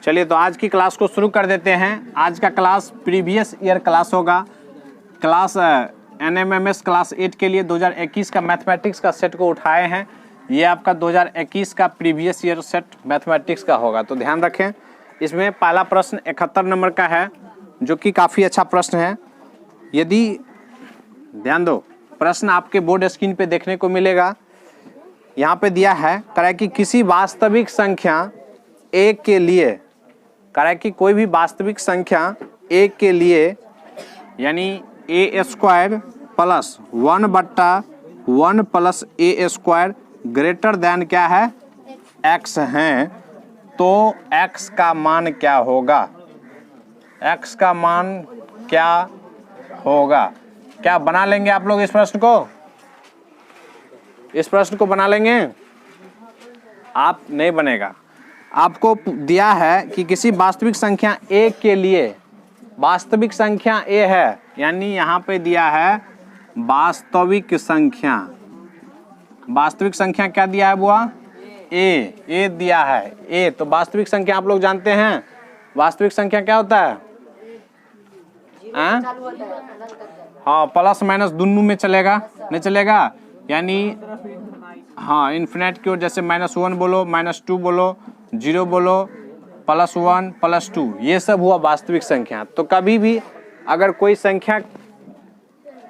चलिए तो आज की क्लास को शुरू कर देते हैं। आज का क्लास प्रीवियस ईयर क्लास होगा। क्लास NMMS क्लास 8 के लिए 2021 का मैथमेटिक्स का सेट को उठाए हैं। ये आपका 2021 का प्रीवियस ईयर सेट मैथमेटिक्स का होगा, तो ध्यान रखें। इसमें पहला प्रश्न 71 नंबर का है, जो कि काफ़ी अच्छा प्रश्न है। यदि ध्यान दो, प्रश्न आपके बोर्ड स्क्रीन पे देखने को मिलेगा। यहाँ पे दिया है, कह कि किसी वास्तविक संख्या a के लिए, कह कि कोई भी वास्तविक संख्या a के लिए यानी a square plus 1/1 plus a square greater than क्या है x है, तो x का मान क्या होगा? x का मान क्या होगा? क्या बना लेंगे आप लोग इस प्रश्न को? इस प्रश्न को बना लेंगे? आप नहीं बनेगा। आपको दिया है कि किसी वास्तविक संख्या a के लिए, वास्तविक संख्या a है, यानी यहाँ पे दिया है वास्तविक संख्या। वास्तविक संख्या क्या दिया है बुआ? a दिया है a। तो वास्तविक संख्या आप लोग जानते हैं, वास्तविक संख्या क्या होता है? हाँ, प्लस माइनस दोनों में चलेगा, नहीं चलेगा? यानी हाँ, इन्फिनिट की ओर, जैसे -1 बोलो, -2 बोलो, 0 बोलो, +1 +2, ये सब हुआ वास्तविक संख्या। तो कभी भी अगर कोई संख्या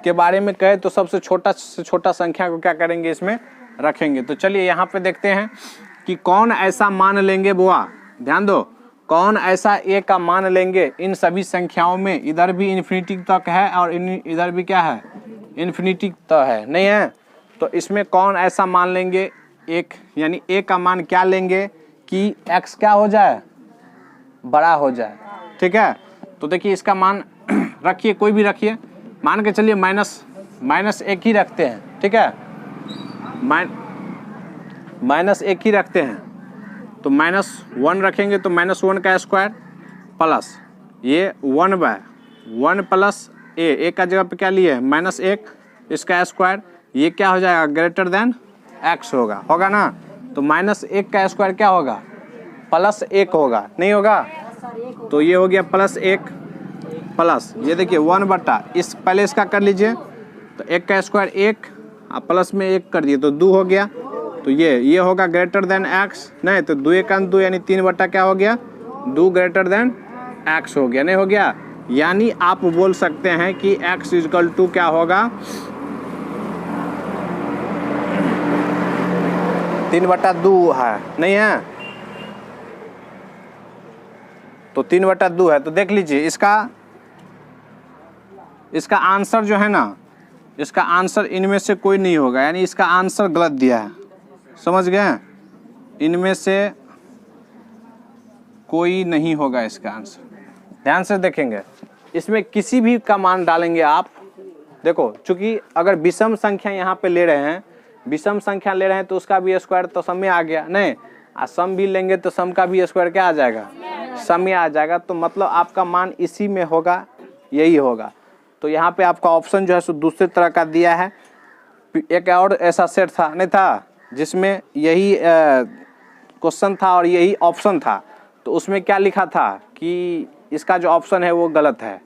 के बारे में कहे तो सबसे छोटा से छोटा संख्या को क्या करेंगे, इसमें रखेंगे। तो चलिए यहाँ पे देखते हैं कि कौन ऐसा मान लेंगे बुआ, ध्यान दो, कौन ऐसा a का मान लेंगे इन सभी संख्याओं में। इधर भी इन्फिनिटी तक है और इधर भी क्या है, इन्फिनिटी तक है, नहीं है? तो इसमें कौन ऐसा मान लेंगे एक, यानी a का मान क्या लेंगे कि x क्या हो जाए, बड़ा हो जाए। ठीक है, तो देखिए इसका मान रखिए, कोई भी रखिए, मान के चलिए माइनस एक ही रखते हैं। ठीक है, माइनस एक ही रखते हैं, तो -1 रखेंगे तो -1 का स्क्वायर प्लस ये 1/1 प्लस a का जगह पे क्या लिए, -1, इसका स्क्वायर, ये क्या हो जाएगा, ग्रेटर देन x होगा ना? तो -1 का स्क्वायर क्या होगा, +1 होगा, नहीं होगा? तो ये हो गया +1 प्लस ये देखिए 1/, इस पहले इसका कर लीजिए, तो 1 का स्क्वायर 1, प्लस में 1 कर दिए तो 2 हो गया। तो ये होगा ग्रेटर देन x, नहीं तो 2 1 2 यानी 3/, क्या हो गया, 2 ग्रेटर देन x हो गया, नहीं हो गया? यानी आप बोल सकते हैं कि x = क्या होगा, 3/2 है, नहीं है? तो 3/2 है। तो देख लीजिए इसका आंसर जो है ना, इसका आंसर इनमें से कोई नहीं होगा, यानी इसका आंसर गलत दिया है, समझ गए? इनमें से कोई नहीं होगा इसका आंसर। ध्यान से देखेंगे, इसमें किसी भी का मान डालेंगे आप। देखो, चूंकि अगर विषम संख्या यहाँ पे ले रहे हैं, विषम संख्या ले रहे हैं, तो उसका भी स्क्वायर तो सम में आ गया, नहीं? सम भी लेंगे तो सम का भी स्क्वायर क्या आ जाएगा, सम में आ जाएगा। तो मतलब आपका मान इसी में होगा, यही होगा। तो यहाँ पे आपका ऑप्शन जो है सो दूसरे तरह का दिया है। एक और ऐसा सेट था, नहीं था, जिसमें यही क्वेश्चन था और यही ऑप्शन था, तो उसमें क्या लिखा था कि इसका जो ऑप्शन है वो गलत है।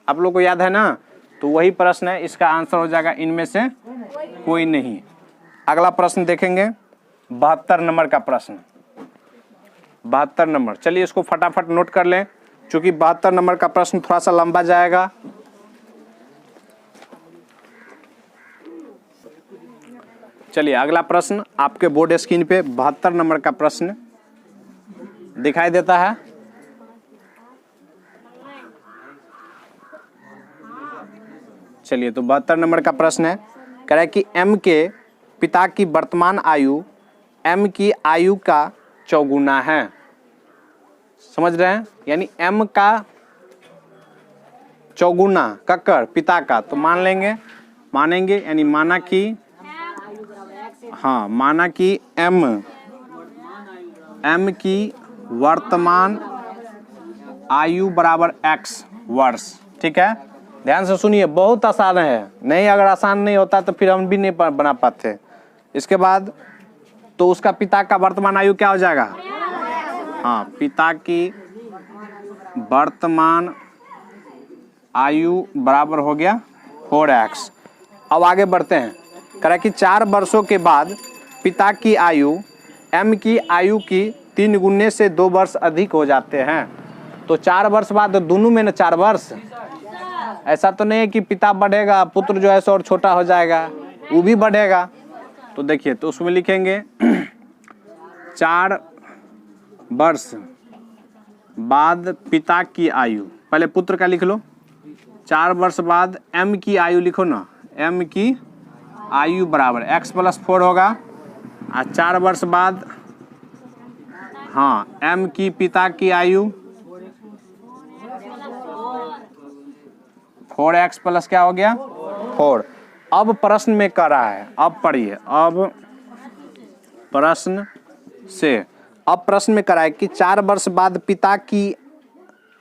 आप लोग को याद है ना? तो वही प्रश्न है, इसका आंसर हो जाएगा इनमें से कोई नहीं। अगला प्रश्न देखेंगे, 72 नंबर का प्रश्न, 72 नंबर। चलिए इसको फटाफट नोट कर लें, क्योंकि 72 नंबर का प्रश्न थोड़ा सा लंबा जाएगा। चलिए अगला प्रश्न आपके बोर्ड स्क्रीन पे 72 नंबर का प्रश्न दिखाई देता है। चलिए, तो 72 नंबर का प्रश्न है, कह रहा है कि m के पिता की वर्तमान आयु m की आयु का चौगुना है। समझ रहे हैं? यानी m का चौगुना ककर पिता का, तो मानेंगे, यानी माना कि m की वर्तमान आयु बराबर x वर्ष। ठीक है, ध्यान से सुनिए, बहुत आसान है, नहीं अगर आसान नहीं होता तो फिर हम भी नहीं बना पाते। इसके बाद तो उसका पिता का वर्तमान आयु क्या हो जाएगा, हाँ, पिता की वर्तमान आयु बराबर हो गया 4x। अब आगे बढ़ते हैं। कह रहा है कि 4 वर्षों के बाद पिता की आयु m की आयु की 3 गुने से 2 वर्ष अधिक हो जाते हैं। तो 4 वर्ष बाद दोनों में ना 4 वर्ष, ऐसा तो नहीं है कि पिता बढ़ेगा पुत्र जो है सो और छोटा हो जाएगा, वो भी बढ़ेगा। तो देखिए, तो उसमें लिखेंगे 4 वर्ष बाद पिता की आयु, पहले पुत्र का लिख लो। 4 वर्ष बाद m की आयु लिखो ना, m की आयु बराबर x + 4 होगा। और 4 वर्ष बाद हाँ m की पिता की आयु 4x प्लस क्या हो गया 4। अब प्रश्न में कर रहा है, अब पढ़िए, अब प्रश्न में कर रहा है कि 4 वर्ष बाद पिता की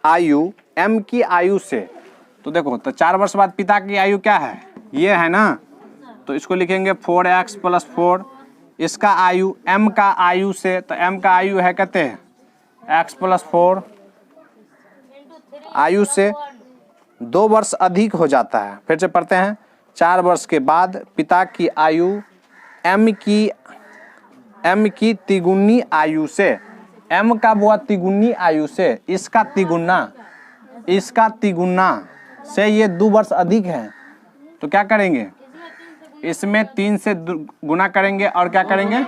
आयु m की आयु से। तो देखो, तो 4 वर्ष बाद पिता की आयु क्या है, ये है ना, तो इसको लिखेंगे 4x + 4। इसका आयु m का आयु से, तो m का आयु है कहते हैं x + 4 आयु से 2 वर्ष अधिक हो जाता है। फिर से पढ़ते हैं। 4 वर्ष के बाद पिता की आयु m की तिगुनी आयु से, m का बुआ तिगुनी आयु से, इसका तिगुना से ये 2 वर्ष अधिक है। तो क्या करेंगे, इसमें 3 से गुना करेंगे और क्या करेंगे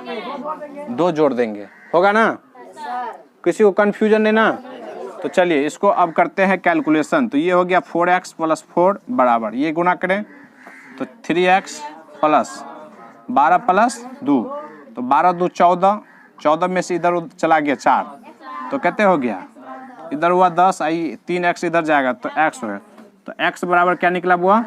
2 जोड़ देंगे, होगा ना, किसी को कंफ्यूजन नहीं ना। तो चलिए इसको अब करते हैं कैलकुलेशन। तो ये हो गया 4x + 4 बराबर, ये गुना करें तो 3x + 12 + 2, तो 12 2 14, 14 में से इधर चला गया 4, तो कहते हो गया इधर हुआ 10, आई 3x इधर जाएगा तो x हो, तो x बराबर क्या निकला बुआ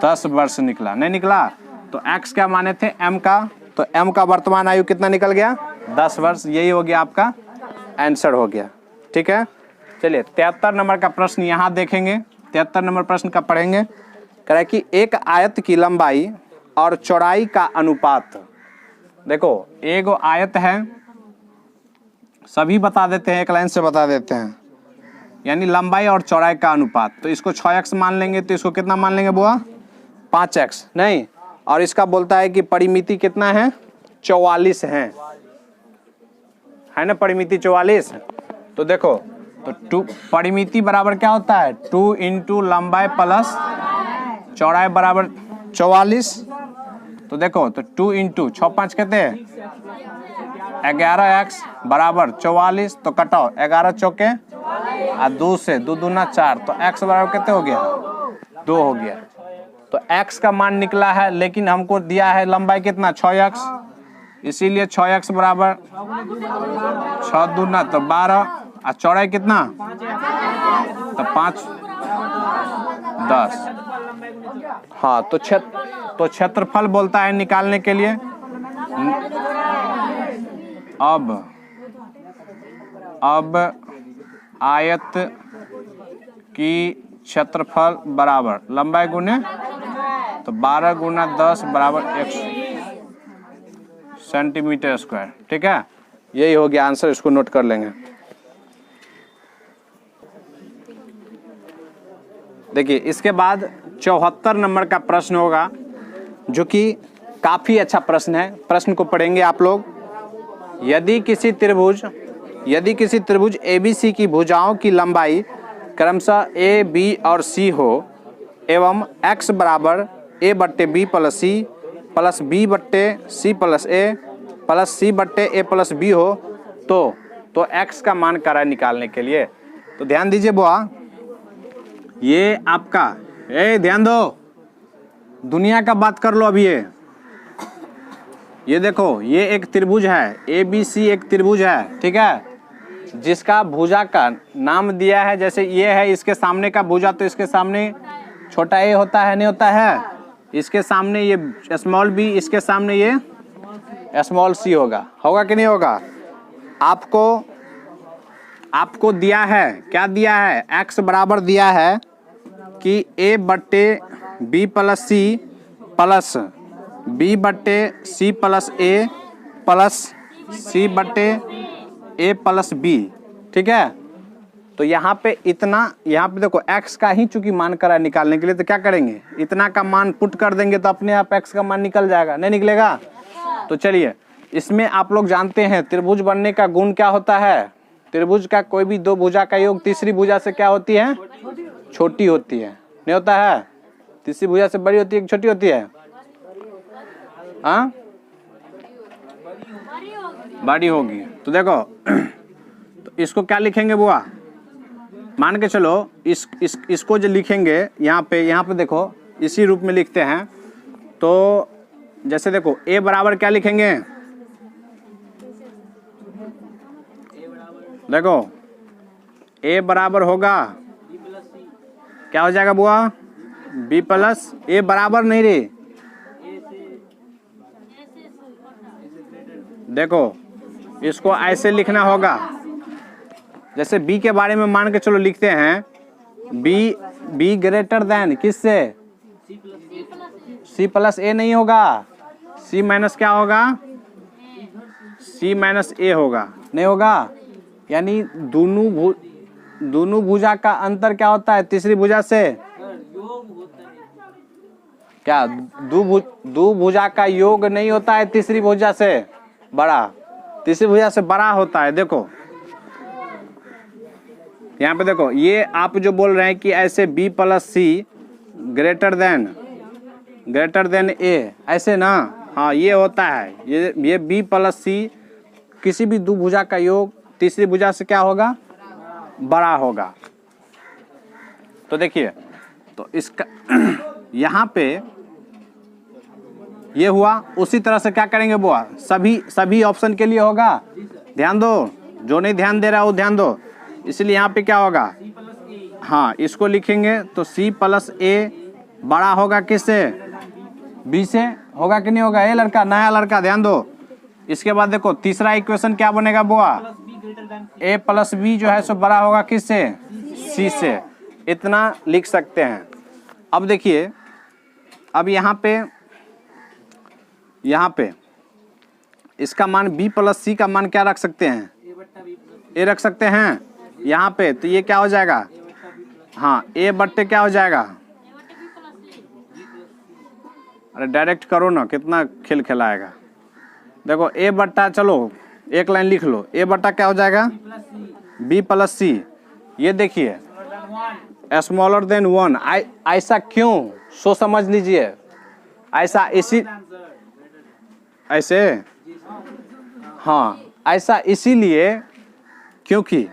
10 वर्ष निकला, नहीं निकला। तो x क्या माने थे m का, तो m का वर्तमान आयु कितना निकल गया 10 वर्ष, यही हो गया आपका आंसर हो गया। ठीक है, चलिए 73 नंबर का प्रश्न यहाँ देखेंगे। 73 नंबर प्रश्न का पढ़ेंगे। कह रहा है कि एक आयत की लंबाई और चौड़ाई का अनुपात। देखो, एक आयत है, सभी बता देते हैं, एक लाइन से बता देते हैं, यानी लंबाई और चौड़ाई का अनुपात। तो इसको 6x मान लेंगे, तो इसको कितना मान लेंगे बुआ 5x, नहीं, और इसका बोलता है कि परिमिति कितना है 44 है ना, परिमिति 44। तो देखो, तो 2 परिमिति बराबर क्या होता है 2 × लंबाई प्लस चौड़ाई बराबर 44। तो देखो, तो 2 × 6 5 कहते हैं 11x बराबर 44, तो कटाओ 11 चौके और 2 से 2 दूना 4, तो x बराबर कितने हो गया 2 हो गया। तो x का मान निकला है, लेकिन हमको दिया है लंबाई कितना 6x, इसीलिए 6x बराबर 6 दूना तो 12, और चौड़ाई कितना तो 5 10। हाँ, तो क्षेत्रफल बोलता है निकालने के लिए। अब आयत की क्षेत्रफल बराबर लंबाई गुने, तो 12 × 10 बराबर 1 सेंटीमीटर स्क्वायर। ठीक है, यही हो गया आंसर, इसको नोट कर लेंगे। देखिए, इसके बाद 74 नंबर का प्रश्न होगा, जो कि काफ़ी अच्छा प्रश्न है। प्रश्न को पढ़ेंगे आप लोग। यदि किसी त्रिभुज ABC की भुजाओं की लंबाई क्रमशः A, B और C हो एवं x बराबर A/B + C + B/C + A + C/A + B हो, तो x का मान करा निकालने के लिए। तो ध्यान दीजिए बुआ, ये आपका ध्यान दो, दुनिया का बात कर लो। अभी ये देखो, ये एक त्रिभुज है, ABC एक त्रिभुज है, ठीक है, जिसका भुजा का नाम दिया है, जैसे ये है, इसके सामने का भुजा, तो इसके सामने छोटा a होता है, नहीं होता है, इसके सामने ये स्मॉल b, इसके सामने ये स्मॉल c होगा कि नहीं होगा। आपको दिया है, क्या दिया है, x बराबर दिया है कि A/B + C plus B/C + A plus C/A a plus B, ठीक है। तो यहाँ पे इतना, यहाँ पे देखो x का ही चूंकि मान करा है निकालने के लिए, तो क्या करेंगे, इतना का मान पुट कर देंगे तो अपने आप x का मान निकल जाएगा, नहीं निकलेगा। तो चलिए, इसमें आप लोग जानते हैं त्रिभुज बनने का गुण क्या होता है, त्रिभुज का कोई भी दो भुजा का योग तीसरी भुजा से क्या होती है, छोटी होती है, नहीं होता है, तीसरी भुजा से बड़ी होती है कि छोटी होती है, हाँ बड़ी होगी। तो देखो तो इसको क्या लिखेंगे बुआ, मान के चलो इसको जो लिखेंगे यहाँ पे देखो इसी रूप में लिखते हैं। तो जैसे देखो a बराबर क्या लिखेंगे, देखो a बराबर होगा, क्या हो जाएगा बुआ, b प्लस, a बराबर नहीं रे, देखो इसको ऐसे लिखना होगा, जैसे b के बारे में मान के चलो लिखते हैं, b ग्रेटर देन किससे, c प्लस a नहीं होगा, c माइनस क्या होगा, c माइनस a होगा, नहीं होगा। यानी दोनों भुजा का अंतर क्या होता है तीसरी भुजा से, क्या दो भुजा का योग नहीं होता है तीसरी भुजा से बड़ा, तीसरी भुजा से बड़ा होता है। देखो यहाँ पे देखो, ये आप जो बोल रहे हैं कि ऐसे b plus C greater than a, ऐसे ना, हाँ ये होता है, ये b प्लस सी किसी भी दो भुजा का योग तीसरी भुजा से क्या होगा, बड़ा होगा। तो देखिए, तो इसका यहाँ पे ये हुआ, उसी तरह से क्या करेंगे बुआ, सभी ऑप्शन के लिए होगा, ध्यान दो, जो नहीं ध्यान दे रहा वो ध्यान दो। इसलिए यहाँ पे क्या होगा, हाँ इसको लिखेंगे तो c प्लस a बड़ा होगा किससे, b से, होगा कि नहीं होगा, ये लड़का नया लड़का ध्यान दो। इसके बाद देखो तीसरा इक्वेशन क्या बनेगा बुआ, a प्लस बी जो है सो बड़ा होगा किससे, c से, इतना लिख सकते हैं। अब देखिए, अब यहाँ पे इसका मान b प्लस सी का मान क्या रख सकते हैं, a रख सकते हैं यहाँ पे, तो ये क्या हो जाएगा, हाँ a बट्टे क्या हो जाएगा, अरे डायरेक्ट करो ना, कितना खेल खिलाएगा। देखो a बट्टा, चलो एक लाइन लिख लो, a बट्टा क्या हो जाएगा, b प्लस सी, ये देखिए स्मॉलर देन 1, ऐसा क्यों, सो समझ लीजिए, ऐसा ऐसे, हाँ ऐसा इसीलिए क्योंकि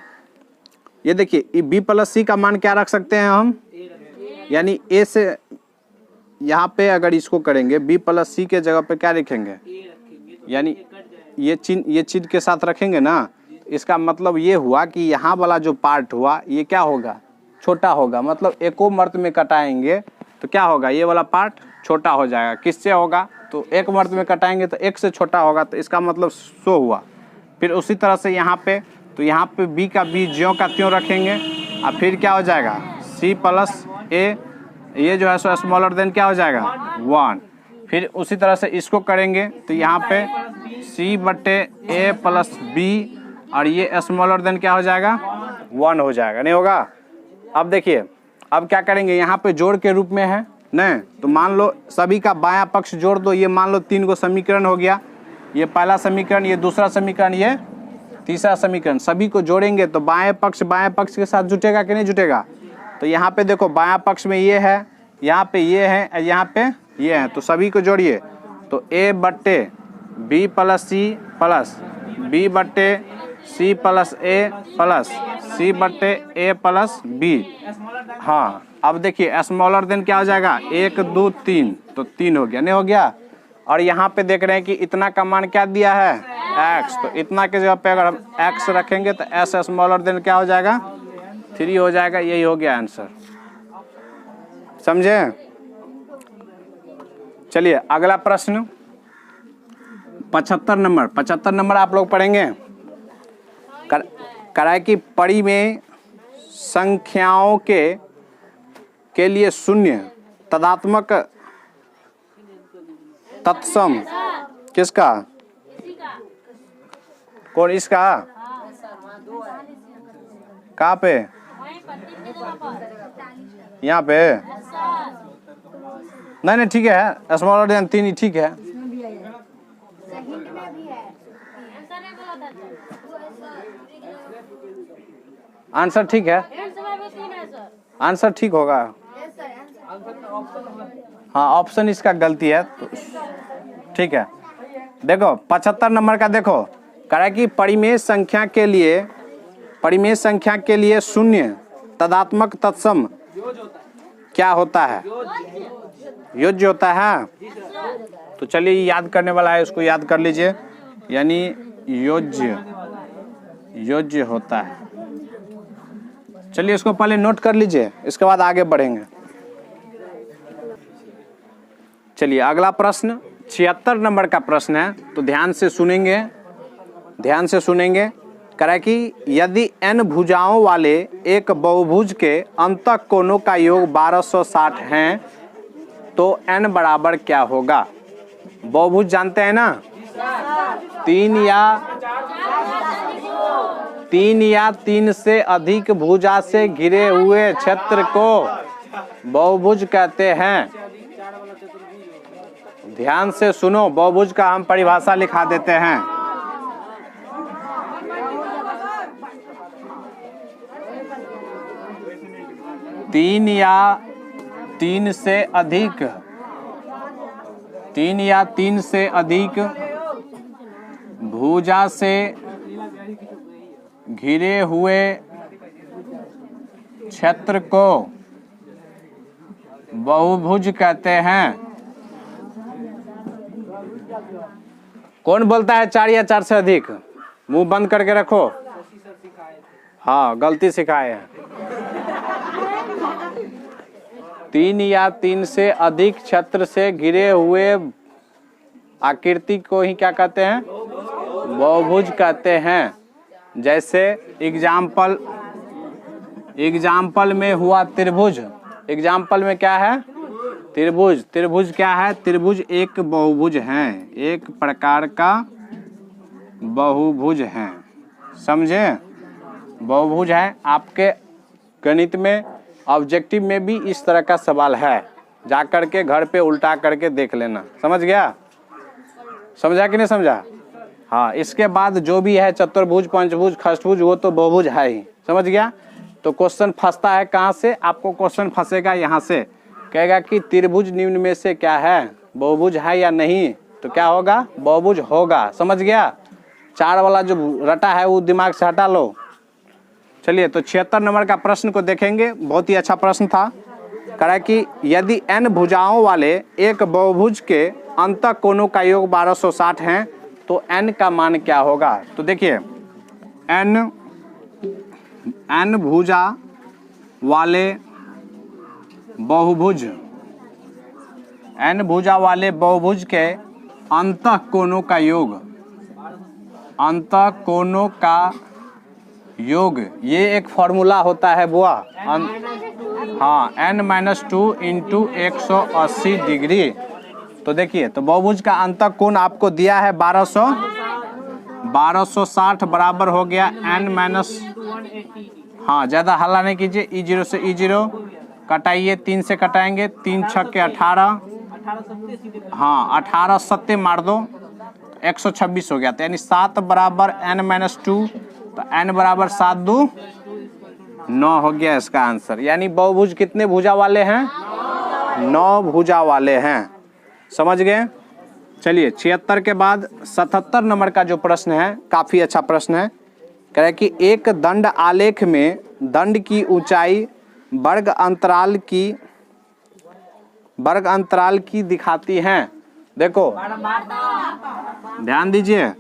ये देखिए b प्लस सी का मान क्या रख सकते हैं हम, यानी a से, यहाँ पे अगर इसको करेंगे b प्लस सी के जगह पे क्या लिखेंगे, यानी ये चिन्ह के साथ रखेंगे ना, इसका मतलब ये हुआ कि यहाँ वाला जो पार्ट हुआ ये क्या होगा, छोटा होगा, मतलब एको मर्त में कटाएंगे तो क्या होगा, ये वाला पार्ट छोटा हो जाएगा, किससे होगा, तो एक मर्त में कटाएंगे तो एक से छोटा होगा, तो इसका मतलब सो हुआ। फिर उसी तरह से यहाँ पे, तो यहाँ पे b का b ज्यों का त्यों रखेंगे, और फिर क्या हो जाएगा c प्लस a, ये जो है सो स्मॉलर देन क्या हो जाएगा 1। फिर उसी तरह से इसको करेंगे तो यहाँ पे c बट्टे a प्लस b, और ये स्मॉलर देन क्या हो जाएगा 1 हो जाएगा, नहीं होगा। अब देखिए, अब क्या करेंगे, यहाँ पे जोड़ के रूप में है नहीं, तो मान लो सभी का बायां पक्ष जोड़ दो, ये मान लो 3 को समीकरण हो गया, ये पहला समीकरण, ये दूसरा समीकरण, ये तीसरा समीकरण, सभी को जोड़ेंगे तो बाएं पक्ष के साथ जुटेगा कि नहीं जुटेगा। तो यहाँ पे देखो बायां पक्ष में ये है, यहाँ पे ये है, यहाँ पे ये है, तो सभी को जोड़िए, तो a बट्टे b plus C plus b बट्टे c plus a plus c बट्टे a प्लस b। हाँ अब देखिए स्मॉलर देन क्या हो जाएगा, 1 2 3, तो 3 हो गया, नहीं हो गया। और यहाँ पे देख रहे हैं कि इतना का मान क्या दिया है, x, तो इतना के जगह पे अगर हम x रखेंगे तो s स्मॉलर देन क्या हो जाएगा, 3 हो जाएगा, यही हो गया आंसर, समझे। चलिए अगला प्रश्न 75 नंबर आप लोग पढ़ेंगे। कराए की पड़ी में संख्याओं के लिए शून्य तदात्मक तत्सम किसका, कौन इसका, कहाँ पे? यहाँ पे? नहीं ठीक है, स्मॉलर देन 3 ही ठीक है। आंसर ठीक है, आंसर ठीक होगा। हाँ, ऑप्शन इसका गलती है तो ठीक है। देखो 75 नंबर का देखो, कह रहा है कि परिमेय संख्या के लिए शून्य तदात्मक तत्सम क्या होता है? योज्य होता है। तो चलिए याद करने वाला है, उसको याद कर लीजिए, यानी योज्य होता है। चलिए इसको पहले नोट कर लीजिए, इसके बाद आगे बढ़ेंगे। चलिए अगला प्रश्न 76 नंबर का प्रश्न है, तो ध्यान से सुनेंगे। कह रहा है कि यदि n भुजाओं वाले एक बहुभुज के अंतः कोणों का योग 1260 हैं तो n बराबर क्या होगा? बहुभुज जानते हैं ना, तीन या तीन से अधिक भुजा से घिरे हुए क्षेत्र को बहुभुज कहते हैं। ध्यान से सुनो, बहुभुज का हम परिभाषा लिखा देते हैं। तीन या तीन से अधिक भुजा से घिरे हुए क्षेत्र को बहुभुज कहते हैं। कौन बोलता है 4 या 4 से अधिक? मुंह बंद करके रखो। हाँ, गलती सिखाए हैं। 3 या 3 से अधिक क्षेत्र से घिरे हुए आकृति को ही क्या कहते हैं? बहुभुज कहते हैं। जैसे एग्जाम्पल में हुआ त्रिभुज। एग्जाम्पल में क्या है? त्रिभुज क्या है? त्रिभुज एक बहुभुज है, एक प्रकार का बहुभुज है, समझे? बहुभुज है। आपके गणित में ऑब्जेक्टिव में भी इस तरह का सवाल है, जा करके घर पे उल्टा करके देख लेना। समझ गया? समझा कि नहीं समझा? हाँ, इसके बाद जो भी है चतुर्भुज, पंचभुज, खष्टभुज, वो तो बहुभुज है ही। समझ गया? तो क्वेश्चन फंसता है कहाँ से? आपको क्वेश्चन फंसेगा यहाँ से, कहेगा कि त्रिभुज निम्न में से क्या है, बहुभुज है या नहीं? तो क्या होगा? बहुभुज होगा। समझ गया? 4 वाला जो रटा है वो दिमाग से हटा लो। चलिए तो 76 नंबर का प्रश्न को देखेंगे, बहुत ही अच्छा प्रश्न था। कह रहा है कि यदि n भुजाओं वाले एक बहुभुज के अंतः कोणों का योग 1260 हैं तो n का मान क्या होगा? तो देखिए n भुजा वाले बहुभुज के अंतः कोणों का योग, ये एक फॉर्मूला होता है बुआ। हाँ, n-2 इंटू 180 डिग्री। तो देखिए, तो बहुभुज का अंतः कोण आपको दिया है 1260 बराबर हो गया n-, हाँ ज़्यादा हल्ला नहीं कीजिए। E0 से E0 कटाइए, 3 से कटाएंगे, 3 छक्के 18, हाँ 18 सत्ते मार दो, 126 हो गया। तो यानी 7 बराबर n-2, तो n बराबर 7 2 9 हो गया इसका आंसर। यानी बहुभुज कितने भुजा वाले हैं? 9 भुजा वाले हैं। समझ गए? चलिए 76 के बाद 77 नंबर का जो प्रश्न है, काफ़ी अच्छा प्रश्न है। कह रहा है कि एक दंड आलेख में दंड की ऊंचाई वर्ग अंतराल की दिखाती हैं। देखो ध्यान दीजिए,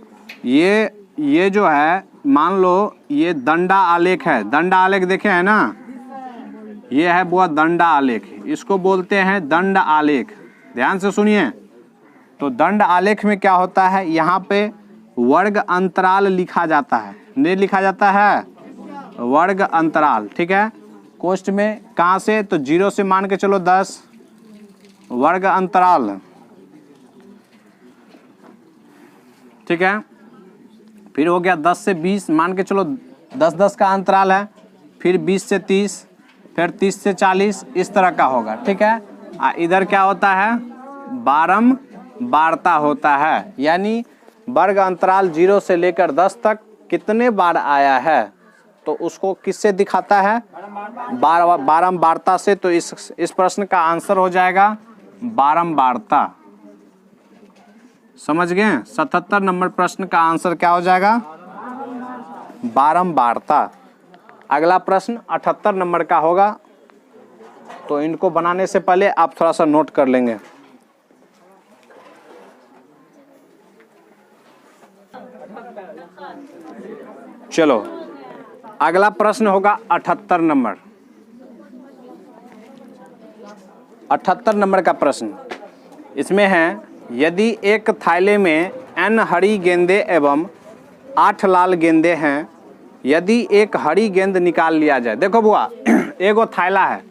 ये जो है, मान लो ये दंडा आलेख है। दंडा आलेख देखे है ना, ये है वो दंडा आलेख, इसको बोलते हैं दंड आलेख। ध्यान से सुनिए, तो दंड आलेख में क्या होता है, यहाँ पे वर्ग अंतराल लिखा जाता है। नहीं लिखा जाता है वर्ग अंतराल, ठीक है। कोष्ठ में कहाँ से? तो 0 से मान के चलो 10 वर्ग अंतराल, ठीक है। फिर हो गया 10 से 20, मान के चलो 10-10 का अंतराल है, फिर 20 से 30, फिर 30 से 40, इस तरह का होगा। ठीक है, इधर क्या होता है, बारंबारता होता है, यानी वर्ग अंतराल 0 से लेकर 10 तक कितने बार आया है तो उसको किससे दिखाता है, बारंबारता से। तो इस प्रश्न का आंसर हो जाएगा बारंबारता। समझ गए? 77 नंबर प्रश्न का आंसर क्या हो जाएगा, बारंबारता। अगला प्रश्न 78 नंबर का होगा, तो इनको बनाने से पहले आप थोड़ा सा नोट कर लेंगे। चलो अगला प्रश्न होगा 78 नंबर। 78 नंबर का प्रश्न इसमें है, यदि एक थैले में n हरी गेंदे एवं 8 लाल गेंदे हैं, यदि एक हरी गेंद निकाल लिया जाए। देखो बुआ, एगो थैला है,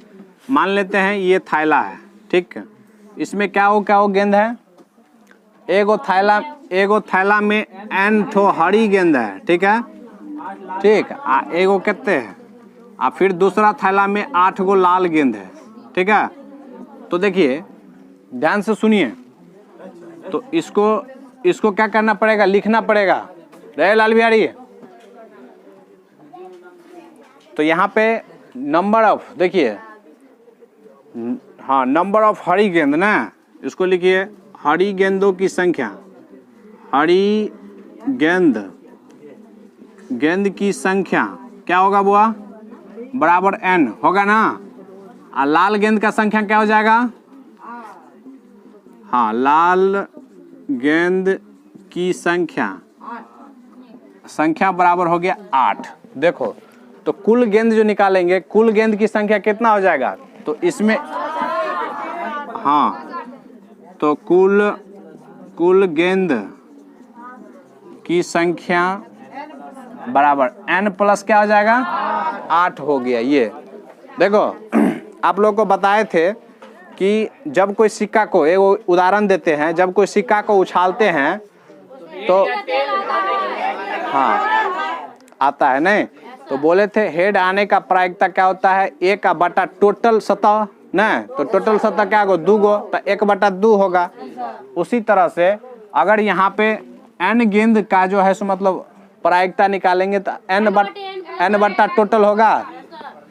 मान लेते हैं ये थैला है, ठीक है। इसमें क्या हो गेंद है, एगो थैला में n ठो हरी गेंद है, ठीक है, ठीक। एगो कितने है, फिर दूसरा थैला में 8 गो लाल गेंद है, ठीक है। तो देखिए ध्यान से सुनिए, तो इसको क्या करना पड़ेगा, लिखना पड़ेगा। रहे लाल बिहारी, तो यहाँ पे नंबर ऑफ, देखिए हाँ, नंबर ऑफ हरी गेंद ना, इसको लिखिए हरी गेंदों की संख्या, हरी गेंद की संख्या क्या होगा बुआ, बराबर n होगा ना। और लाल गेंद का संख्या क्या हो जाएगा, हाँ, लाल गेंद की संख्या बराबर हो गया 8। देखो तो कुल गेंद जो निकालेंगे, कुल गेंद की संख्या कितना हो जाएगा, तो इसमें हाँ, तो कुल गेंद की संख्या बराबर n प्लस क्या हो जाएगा, 8 हो गया। ये देखो आप लोग को बताए थे कि जब कोई सिक्का को, एक उदाहरण देते हैं, जब कोई सिक्का को उछालते हैं तो हाँ आता है नहीं, तो बोले थे हेड आने का प्रायिकता क्या होता है, 1/, टोटल सतह ना, तो टोटल सतह क्या होगा, 2 गो, तो 1/2 होगा। उसी तरह से अगर यहाँ पे n गेंद का जो है सो मतलब प्रायिकता निकालेंगे तो n/, टोटल होगा।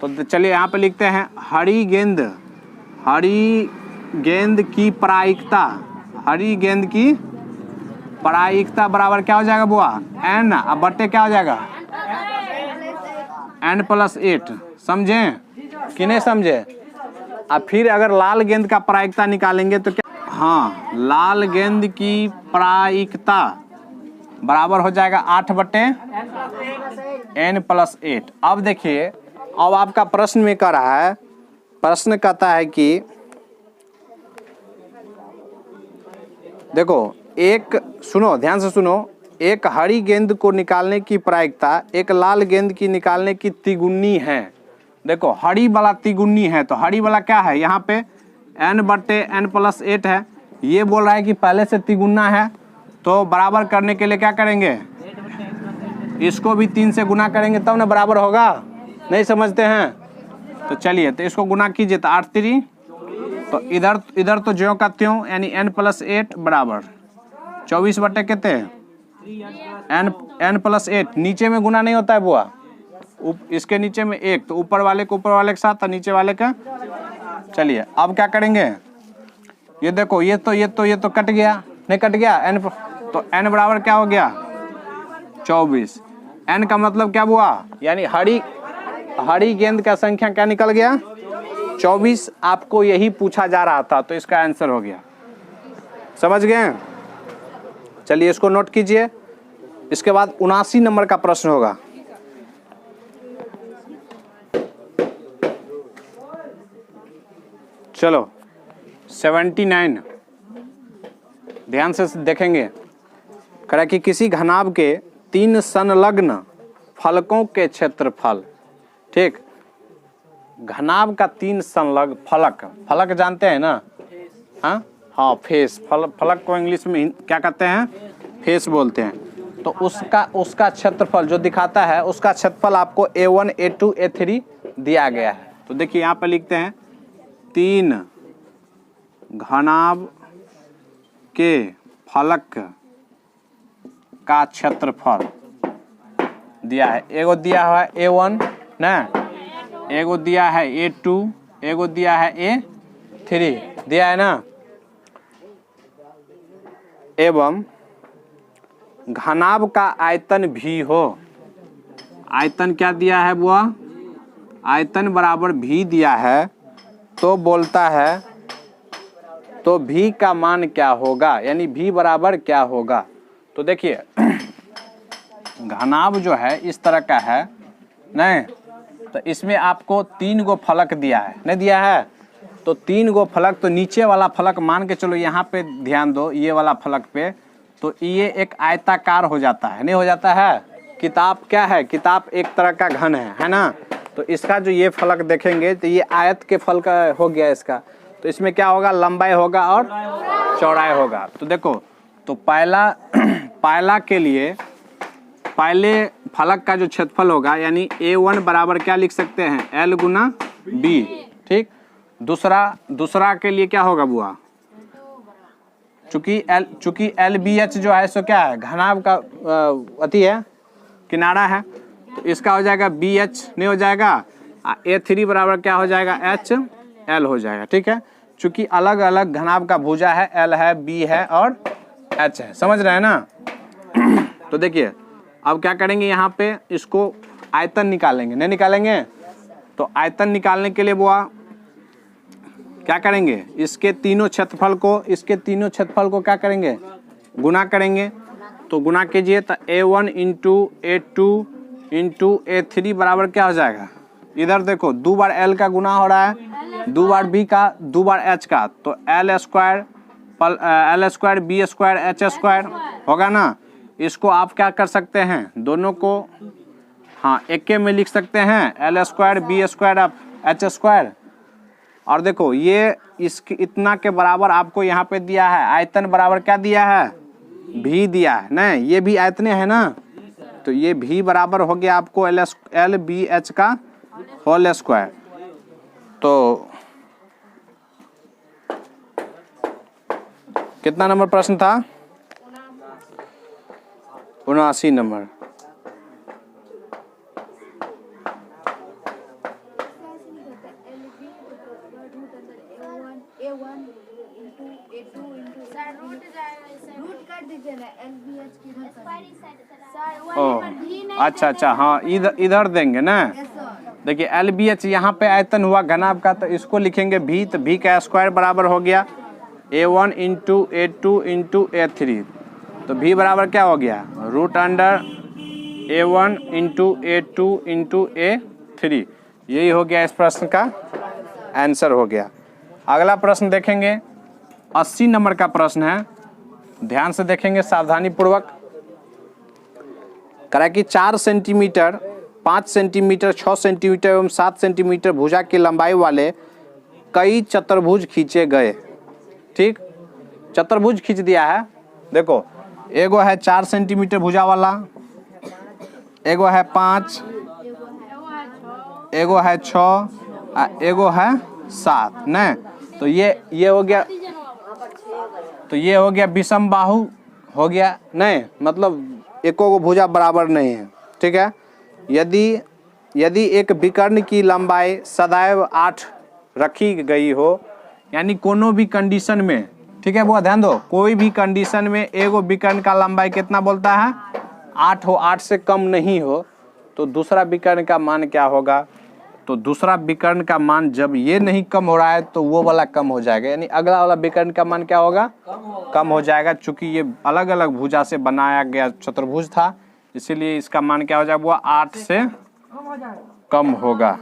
तो चलिए यहाँ पे लिखते हैं हरी गेंद की प्रायिकता, हरी गेंद की प्रायिकता बराबर क्या हो जाएगा बुआ, n, अब बट्टे क्या हो जाएगा, n+8। समझे कि नहीं समझे? अब फिर अगर लाल गेंद का प्रायिकता निकालेंगे तो क्या, हाँ, लाल गेंद की प्रायिकता बराबर हो जाएगा 8/n+8। अब देखिए, अब आपका प्रश्न में कह रहा है, प्रश्न कहता है कि देखो, एक सुनो, ध्यान से सुनो, एक हरी गेंद को निकालने की प्रायिकता एक लाल गेंद की निकालने की तिगुनी है। देखो हरी वाला तिगुनी है, तो हरी वाला क्या है, यहाँ पे n/n+8 है। ये बोल रहा है कि पहले से तिगुना है, तो बराबर करने के लिए क्या करेंगे, इसको भी 3 से गुना करेंगे तब ना बराबर होगा। नहीं समझते हैं? तो चलिए, तो इसको गुना कीजिए, तो 8 3, तो इधर तो ज्यों का त्यों, यानी n+8 बराबर 24 बटे कितने, n+8। नीचे में गुना नहीं होता है बुआ, इसके नीचे में 1, तो ऊपर वाले के साथ और नीचे वाले का। चलिए अब क्या करेंगे, ये देखो, ये तो कट गया, नहीं कट गया, n, तो n बराबर क्या हो गया, 24। n का मतलब क्या हुआ, यानी हरी गेंद का संख्या क्या निकल गया, 24। आपको यही पूछा जा रहा था, तो इसका आंसर हो गया। समझ गए? चलिए इसको नोट कीजिए। इसके बाद 79 नंबर का प्रश्न होगा। चलो 79 ध्यान से देखेंगे। कह कि किसी घनाभ के 3 संलग्न फलकों के क्षेत्रफल, ठीक, घनाभ का 3 संलग्न फलक जानते हैं ना, हाँ फेस, फलक को इंग्लिश में क्या कहते हैं, फेस बोलते हैं। तो उसका क्षेत्रफल जो दिखाता है, उसका क्षेत्रफल आपको A1 A2 A3 दिया गया है। तो देखिए यहाँ पर लिखते हैं 3 घनाभ के फलक का क्षेत्रफल दिया है। एगो दिया हुआ है A1 ना, एगो दिया है A2, एगो दिया है A3 दिया है ना। एवं घनाभ का आयतन भी हो, आयतन क्या दिया है वो, आयतन बराबर भी दिया है, तो बोलता है तो भी का मान क्या होगा, यानी भी बराबर क्या होगा। तो देखिए घनाभ जो है इस तरह का है नहीं, तो इसमें आपको 3 गो फलक दिया है, नहीं दिया है, तो 3 गो फलक, तो नीचे वाला फलक मान के चलो यहाँ पे ध्यान दो, ये वाला फलक पे, तो ये एक आयताकार हो जाता है, नहीं हो जाता है। किताब क्या है, किताब एक तरह का घन है ना, तो इसका जो ये फलक देखेंगे तो ये आयत के फल का हो गया इसका, तो इसमें क्या होगा, लंबाई होगा और चौड़ाई होगा। तो देखो, तो पहला के लिए पहले फलक का जो क्षेत्रफल होगा, यानी A1 बराबर क्या लिख सकते हैं, L गुना B, ठीक। दूसरा के लिए क्या होगा बुआ, चूंकि LBH जो है सो क्या है, घनाभ का अति है, किनारा है, तो इसका हो जाएगा BH नहीं हो जाएगा, A3 बराबर क्या हो जाएगा, HL हो जाएगा, ठीक है। चूंकि अलग अलग घनाभ का भुजा है, L है, B है और H है, समझ रहे हैं ना। तो देखिए अब क्या करेंगे, यहाँ पे इसको आयतन निकालेंगे, नहीं निकालेंगे, तो आयतन निकालने के लिए बुआ क्या करेंगे, इसके तीनों क्षेत्रफल को क्या करेंगे, गुना करेंगे। तो गुना कीजिए तो A1 into A2 into A3 बराबर क्या हो जाएगा, इधर देखो 2 बार L का गुना हो रहा है, 2 बार B का, 2 बार H का, तो L square B square H square होगा ना। इसको आप क्या कर सकते हैं, दोनों को हाँ एक में लिख सकते हैं, L स्क्वायर B स्क्वायर अब H स्क्वायर। और देखो ये इसके इतना के बराबर आपको यहाँ पे दिया है, आयतन बराबर क्या दिया है, भी दिया है ना, ये भी आयतने है ना, तो ये भी बराबर हो गया आपको LBH का होल स्क्वायर। तो कितना नंबर प्रश्न था, 79 नंबर। अच्छा हाँ इधर देंगे ना। देखिए LBH यहाँ पे आयतन हुआ घनाभ का, तो इसको लिखेंगे भी, तो भी का स्क्वायर बराबर हो गया A1 into A2 into A3, तो भी बराबर क्या हो गया, root under A1 into A2 into A3। यही हो गया इस प्रश्न का आंसर हो गया। अगला प्रश्न देखेंगे, 80 नंबर का प्रश्न है, ध्यान से देखेंगे सावधानी पूर्वक। करा कि 4 सेंटीमीटर, 5 सेंटीमीटर, 6 सेंटीमीटर एवं 7 सेंटीमीटर भुजा की लंबाई वाले कई चतुर्भुज खींचे गए, ठीक। चतुर्भुज खींच दिया है, देखो एगो है 4 सेंटीमीटर भुजा वाला, एगो है 5, एगो है 6, एगो है 7 न, तो ये हो गया, तो ये हो गया विषम बाहु हो गया, नहीं मतलब एको को भुजा बराबर नहीं है, ठीक है। यदि एक विकर्ण की लंबाई सदैव 8 रखी गई हो, यानी कोनो भी कंडीशन में, ठीक है वो ध्यान दो, कोई भी कंडीशन में एगो विकर्ण का लंबाई कितना बोलता है, 8 हो, 8 से कम नहीं हो, तो दूसरा विकर्ण का मान क्या होगा, तो दूसरा विकर्ण का मान जब ये नहीं कम हो रहा है तो वो वाला कम हो जाएगा, यानी अगला वाला विकर्ण का मान क्या होगा, कम हो जाएगा। चूंकि ये अलग अलग भुजा से बनाया गया चतुर्भुज था, इसीलिए इसका मान क्या हो जाएगा, वो 8 से कम होगा,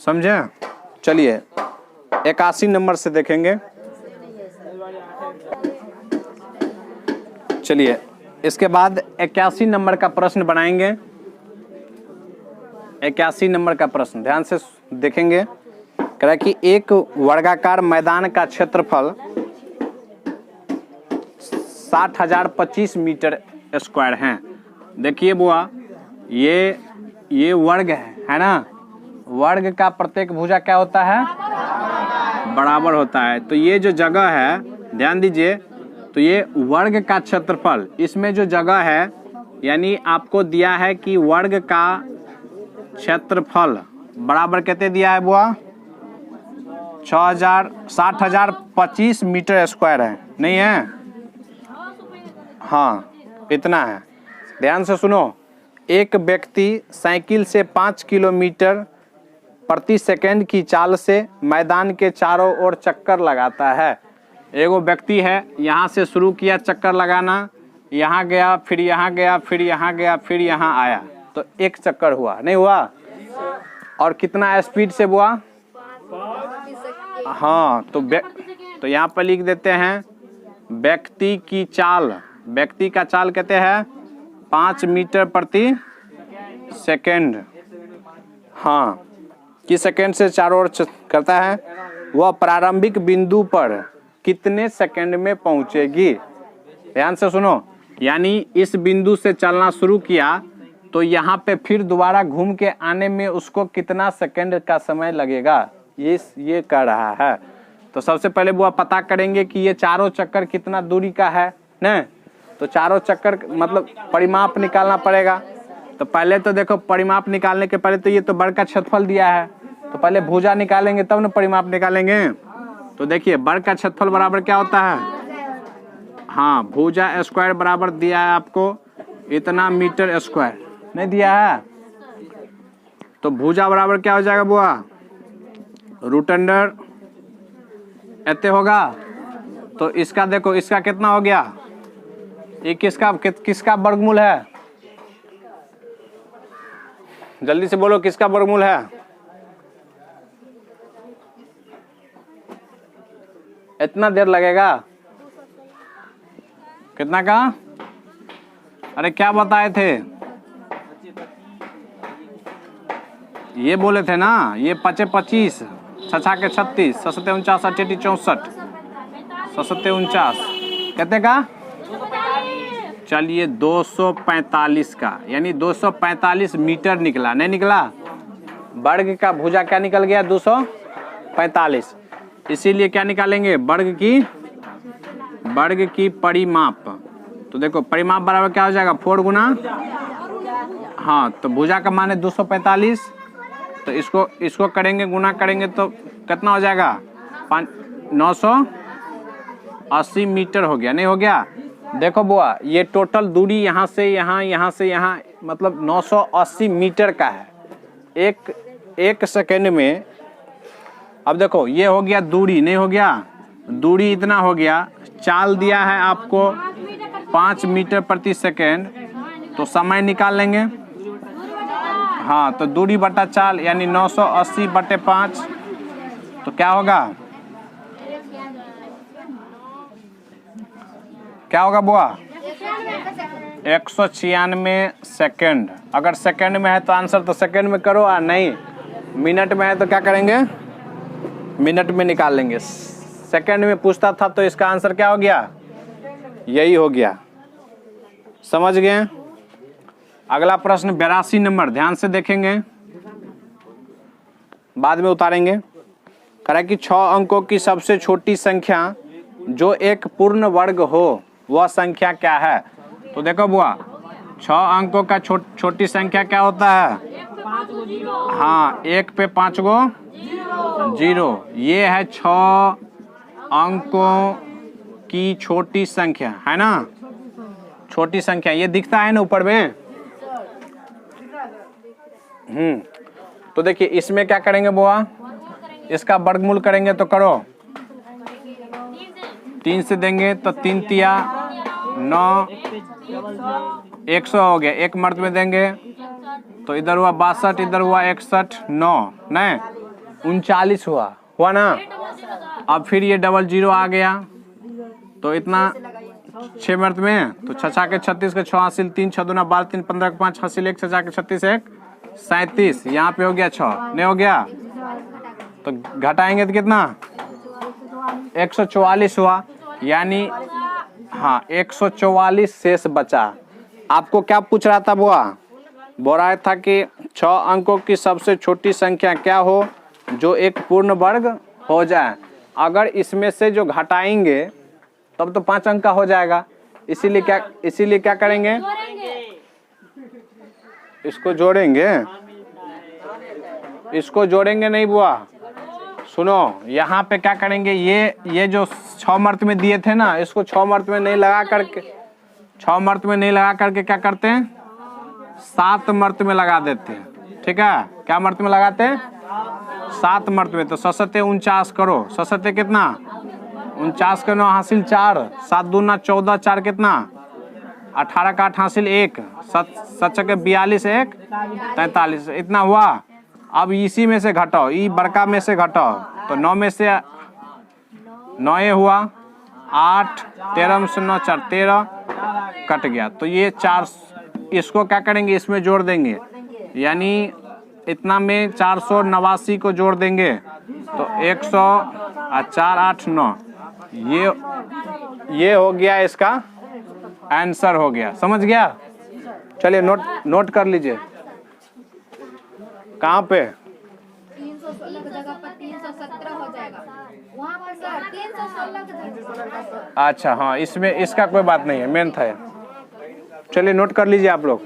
समझे। चलिए 81 नंबर से देखेंगे। चलिए इसके बाद 81 नंबर का प्रश्न बनाएंगे। 81 नंबर का प्रश्न ध्यान से देखेंगे, कह रहा है कि एक वर्गाकार मैदान का क्षेत्रफल 60,025 मीटर स्क्वायर है। देखिए बुआ ये वर्ग है, है ना। वर्ग का प्रत्येक भुजा क्या होता है, बराबर होता है। तो ये जो जगह है ध्यान दीजिए, तो ये वर्ग का क्षेत्रफल, इसमें जो जगह है यानी आपको दिया है कि वर्ग का क्षेत्रफल बराबर कितने दिया है बुआ, 60,25 मीटर स्क्वायर है, नहीं है, हाँ इतना है। ध्यान से सुनो, एक व्यक्ति साइकिल से 5 किलोमीटर प्रति सेकंड की चाल से मैदान के चारों ओर चक्कर लगाता है। एगो व्यक्ति है, यहाँ से शुरू किया चक्कर लगाना, यहाँ गया, फिर यहाँ गया, फिर यहाँ गया, फिर यहाँ आया, तो एक चक्कर हुआ, नहीं हुआ। और कितना स्पीड से हुआ, हाँ तो यहाँ पर लिख देते हैं व्यक्ति की चाल, व्यक्ति का चाल कहते हैं 5 मीटर प्रति सेकंड, हाँ किस सेकंड से चारों ओर करता है, वह प्रारंभिक बिंदु पर कितने सेकंड में पहुंचेगी। ध्यान से सुनो, यानी इस बिंदु से चलना शुरू किया तो यहाँ पे फिर दोबारा घूम के आने में उसको कितना सेकंड का समय लगेगा, ये कह रहा है। तो सबसे पहले वो पता करेंगे कि ये चारों चक्कर कितना दूरी का है न, तो चारों चक्कर मतलब परिमाप निकालना पड़ेगा। तो पहले तो देखो परिमाप निकालने के पहले तो ये तो वर्ग का क्षेत्रफल दिया है, तो पहले भुजा निकालेंगे तब न परिमाप निकालेंगे। तो देखिए वर्ग का क्षेत्रफल बराबर क्या होता है, हाँ भुजा स्क्वायर बराबर दिया है आपको इतना मीटर स्क्वायर, नहीं दिया है। तो भुजा बराबर क्या हो जाएगा बुआ, रूट अंडर ऐसे होगा। तो इसका देखो, इसका कितना हो गया, ये किसका वर्गमूल है, जल्दी से बोलो किसका वर्गमूल है, इतना देर लगेगा, कितना का, अरे क्या बताए थे, ये बोले थे ना, ये 25, 6 के 36, 7 49, 8 64, 7 49 कहते का, चलिए 245 का, यानी 245 मीटर निकला, नहीं निकला, वर्ग का भुजा क्या निकल गया 245। इसीलिए क्या निकालेंगे, वर्ग की परिमाप। तो देखो परिमाप बराबर क्या हो जाएगा, 4 गुना, हाँ तो भुजा का मान है 245, तो इसको करेंगे गुना करेंगे तो कितना हो जाएगा, 980 मीटर हो गया, नहीं हो गया। देखो बुआ ये टोटल दूरी यहाँ से यहाँ मतलब 980 मीटर का है एक सेकंड में। अब देखो ये हो गया दूरी, नहीं हो गया, दूरी इतना हो गया, चाल दिया है आपको 5 मीटर प्रति सेकंड, तो समय निकाल लेंगे, हाँ तो दूरी बटा चाल यानी 980 बटे 5, तो क्या होगा, क्या होगा बुआ, 196 सेकंड। अगर सेकंड में है तो आंसर तो सेकंड में करो, और नहीं मिनट में है तो क्या करेंगे, मिनट में निकाल लेंगे। सेकंड में पूछता था तो इसका आंसर क्या हो गया, यही हो गया, समझ गए। अगला प्रश्न 82 नंबर, ध्यान से देखेंगे, बाद में उतारेंगे। कह रहा है कि 6 अंकों की सबसे छोटी संख्या जो एक पूर्ण वर्ग हो वह संख्या क्या है। तो देखो बुआ 6 अंकों का छोटी संख्या क्या होता है, हाँ 1 पे 5 गो 0, ये है 6 अंकों की छोटी संख्या, है ना, छोटी संख्या ये दिखता है ना ऊपर में। तो देखिए इसमें क्या करेंगे बुआ, इसका वर्गमूल करेंगे तो करो, 3 से देंगे तो 3 तिया 9, 100 हो गया, एक मर्द में देंगे तो इधर हुआ 62, इधर हुआ 61, 9 नहीं 39 हुआ ना। अब फिर ये 00 आ गया तो इतना 6 मर्द में, तो 6 के 36 के 6 हासिल 3, 6 दूना 12, 3 15 के 5 हासिल 1, 6 के 36 1 37, यहाँ पे हो गया 6, नहीं हो गया, तो घटाएंगे तो कितना 144 हुआ, यानी हाँ 144 शेष बचा। आपको क्या पूछ रहा था बुआ, बोल रहा था कि 6 अंकों की सबसे छोटी संख्या क्या हो जो एक पूर्ण वर्ग हो जाए। अगर इसमें से जो घटाएंगे तब तो 5 अंक का हो जाएगा। इसीलिए क्या करेंगे, इसको जोड़ेंगे। इसको जोड़ेंगे नहीं बुआ, सुनो यहाँ पे क्या करेंगे, ये जो 6 मर्त में दिए थे ना, इसको 6 मर्त में नहीं लगा करके, 6 मर्त में नहीं लगा करके क्या करते हैं, 7 मर्त में लगा देते हैं। ठीक है, क्या मर्त में लगाते हैं, 7 मर्त में। तो 7 49 करो, 7 कितना 49 का 9 हासिल 4, 7 दूना 14, 4 कितना 18 का 8 हासिल 1, 7 के 42, 1 43, इतना हुआ। अब इसी में से घटाओ, ई बड़का में से घटाओ, तो 9 में से 9 हुआ, 8 13 में से 9 4 13 कट गया। तो ये 4, इसको क्या करेंगे, इसमें जोड़ देंगे, यानी इतना में 489 को जोड़ देंगे तो 100 और 4 8 9, ये हो गया, इसका आंसर हो गया। समझ गया? चलिए नोट कर लीजिए। कहाँ पे 316 की जगह पर 317 हो जाएगा, वहाँ पर सर 316 की जगह। अच्छा हाँ, इसमें इसका कोई बात नहीं है, मेन था। चलिए नोट कर लीजिए आप लोग।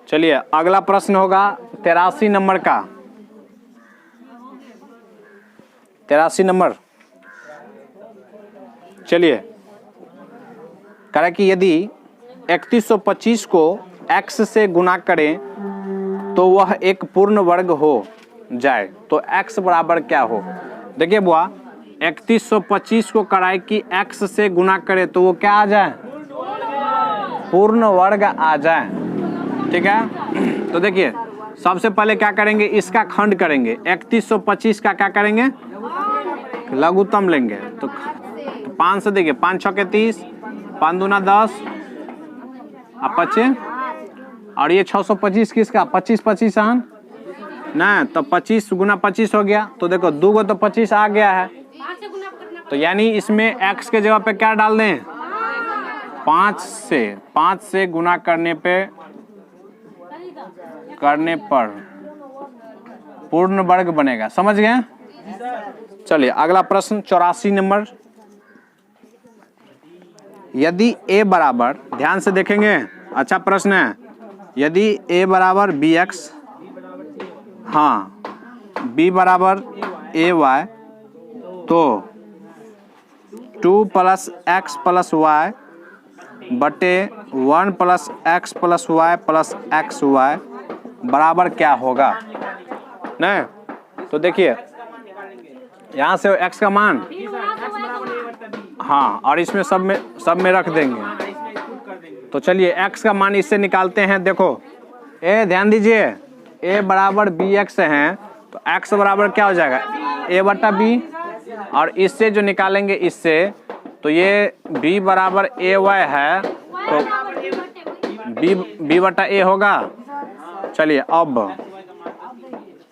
चलिए अगला प्रश्न होगा 83 नंबर का। 83 नंबर, चलिए कह रहा है कि यदि 3125 को x से गुना करें तो वह एक पूर्ण वर्ग हो जाए, तो x बराबर क्या हो। देखिए बुआ, 3125 को कराए कि x से गुना करे तो वो क्या आ जाए, पूर्ण वर्ग आ जाए। ठीक है, तो देखिए सबसे पहले क्या करेंगे, इसका खंड करेंगे। 3125 का क्या करेंगे, लघुत्तम लेंगे। तो 5 से देखिए, 5 6 के 30, 5 दूना 10 और 25, और ये 625 किसका, 25 25 आन ना, तो 25 गुना 25 हो गया। तो देखो 2 को तो 25 आ गया है, तो यानी इसमें x के जगह पे क्या डाल दें, 5 से गुना करने पर पूर्ण वर्ग बनेगा। समझ गए? चलिए अगला प्रश्न 84 नंबर। यदि a बराबर, ध्यान से देखेंगे, अच्छा प्रश्न है। यदि a बराबर bx, हाँ b बराबर ay, तो 2 प्लस x प्लस y बटे 1 plus x plus y plus X Y बराबर क्या होगा। नहीं तो देखिए यहाँ से x का मान, हाँ, और इसमें सब में रख देंगे। तो चलिए x का मान इससे निकालते हैं। देखो a, ध्यान दीजिए, a बराबर bx है, तो x बराबर क्या हो जाएगा, a बटा b, और इससे जो निकालेंगे इससे, तो ये b बराबर ay है, तो b बटा a होगा। चलिए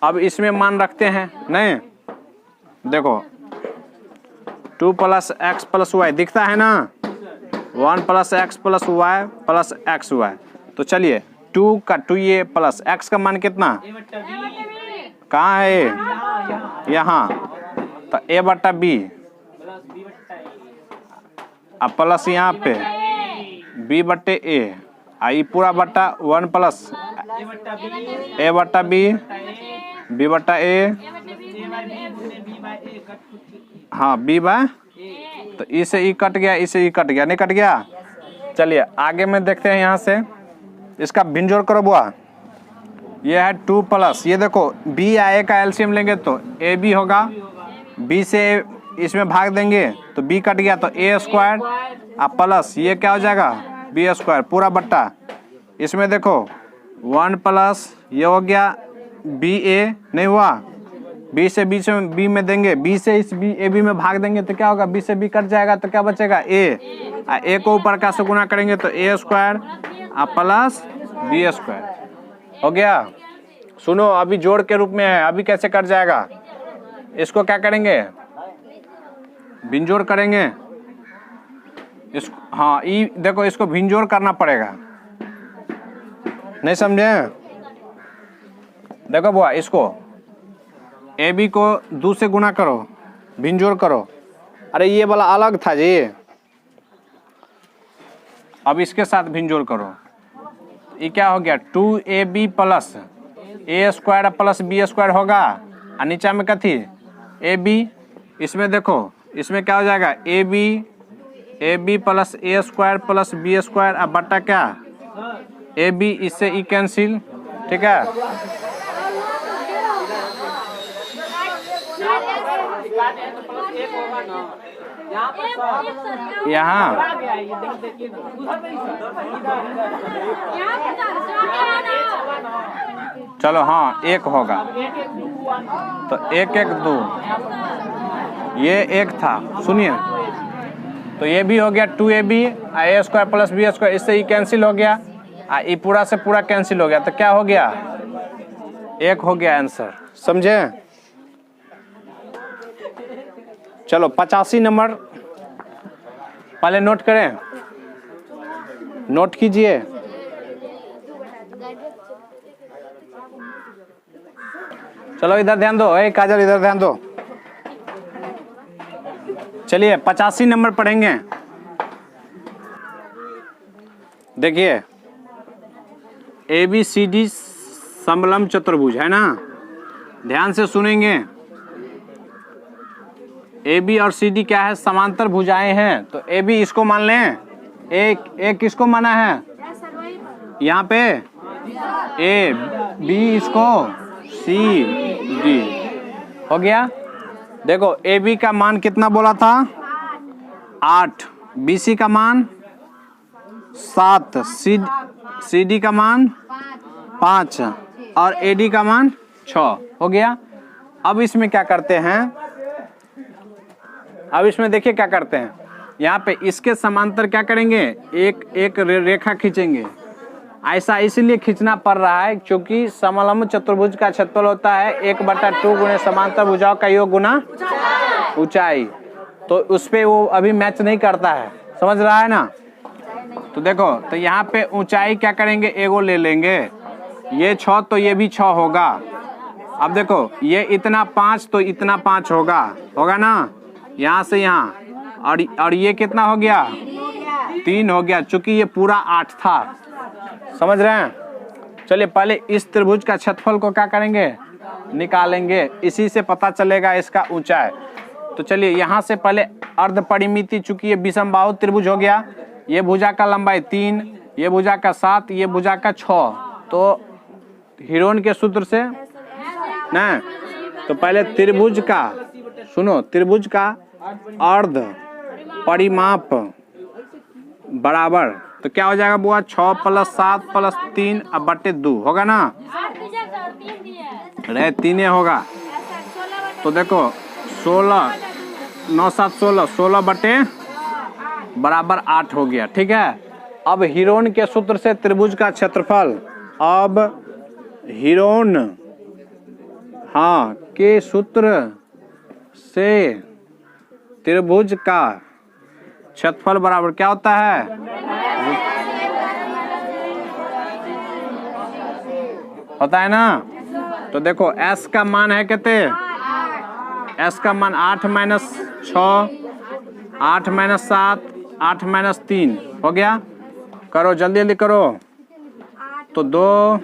अब इसमें मान रखते हैं। नहीं देखो 2 प्लस एक्स प्लस वाई दिखता है ना, 1 plus X plus Y plus X Y. तो चलिए 2 का 2 ये प्लस x का मान कितना, कहाँ है, यहाँ, तो a बटा b, अब प्लस यहाँ पे b बटे a, आई पूरा बटा 1 प्लस a बटा b, b बटा a, हाँ b बाय, तो ई से ई कट गया, ई से ई कट गया, नहीं कट गया। चलिए आगे में देखते हैं, यहाँ से इसका भिन्न जोड़ करो बुआ। ये है 2 प्लस, ये देखो b या a का एलसीएम लेंगे तो a b होगा, b से इसमें भाग देंगे तो b कट गया, तो a स्क्वायर, अब प्लस ये क्या हो जाएगा, b स्क्वायर पूरा बट्टा, इसमें देखो 1 प्लस ये हो गया b a, नहीं हुआ, b से बीच में b में देंगे, b से इस b a b में भाग देंगे तो क्या होगा, b से b कट जाएगा, तो क्या बचेगा a को ऊपर का से गुना करेंगे तो a square plus b square हो गया। सुनो अभी जोड़ के रूप में है, अभी कैसे कट जाएगा, इसको क्या करेंगे, भिन्न जोड़ करेंगे। हाँ ई देखो, इसको भिन्न जोड़ करना पड़ेगा, नहीं समझे? देखो बुआ, इसको ए बी को 2 से गुना करो, भिंजोड़ करो। अरे ये वाला अलग था जी, अब इसके साथ भिंजोड़ करो। ये क्या हो गया? 2ab plus A square plus B square होगा, और नीचा में कथी? A B. इसमें देखो, इसमें क्या हो जाएगा? A B plus A square plus B square, अब बट्टा क्या? ए बी, इससे ई कैंसिल, ठीक है। यहाँ चलो हाँ, 1 होगा तो 1 1 2, ये 1 था, सुनिए। तो ये भी हो गया 2ab ए स्क्वायर प्लस बी स्क्वायर, इससे ये कैंसिल हो गया, ये पूरा से पूरा कैंसिल हो गया, तो क्या हो गया? 1 हो गया आंसर, समझे? चलो 85 नंबर पहले नोट करें, नोट कीजिए। चलो इधर ध्यान दो, ए काजल इधर ध्यान दो। चलिए 85 नंबर पढ़ेंगे। देखिए, ABCD समलंब चतुर्भुज है ना, ध्यान से सुनेंगे। AB और CD क्या है? समांतर भुजाएं हैं। तो AB इसको मान लें, एक किसको माना है यहाँ पे? A, B इसको, C, D हो गया। देखो AB का मान कितना बोला था? 8, BC का मान 7, CD का मान 5 और AD का मान 6 हो गया। अब इसमें क्या करते हैं? अब इसमें देखिए क्या करते हैं, यहाँ पे इसके समांतर क्या करेंगे? एक रेखा खींचेंगे। ऐसा इसलिए खींचना पड़ रहा है क्योंकि समलंब चतुर्भुज का क्षेत्रफल होता है 1/2 गुणे समांतर भुजाओं का योग गुना ऊंचाई। तो उस पे वो अभी मैच नहीं करता है, समझ रहा है ना? तो देखो, तो यहाँ पे ऊंचाई क्या करेंगे? एगो ले लेंगे, ये 6 तो ये भी 6 होगा। अब देखो, ये इतना 5 तो इतना 5 होगा ना, यहाँ से यहाँ, और ये कितना हो गया? 3 हो गया, चूंकि ये पूरा 8 था। समझ रहे हैं? चलिए पहले इस त्रिभुज का क्षेत्रफल को क्या करेंगे? निकालेंगे, इसी से पता चलेगा इसका ऊंचाई। तो चलिए यहाँ से पहले अर्ध परिमिति, चूंकि ये विषमबाहु त्रिभुज हो गया, ये भुजा का लंबाई 3, ये भुजा का 7, ये भुजा का 6, तो हीरोन के सूत्र से ना, तो पहले त्रिभुज का, सुनो, त्रिभुज का अर्ध परिमाप बराबर, तो क्या हो जाएगा बुआ? 6 + 7 + 3 अब बटे 2 होगा ना? अरे 3 होगा। तो देखो 16 9 7 16, 16 बटे बराबर 8 हो गया, ठीक है। अब हीरोन के सूत्र से त्रिभुज का क्षेत्रफल, अब हीरोन हाँ के सूत्र से त्रिभुज का क्षेत्रफल बराबर क्या होता है? होता है ना? तो देखो S का मान है कितने? S का मान 8 - 6, 8 - 7, 8 - 3 हो गया। करो जल्दी जल्दी करो। तो 2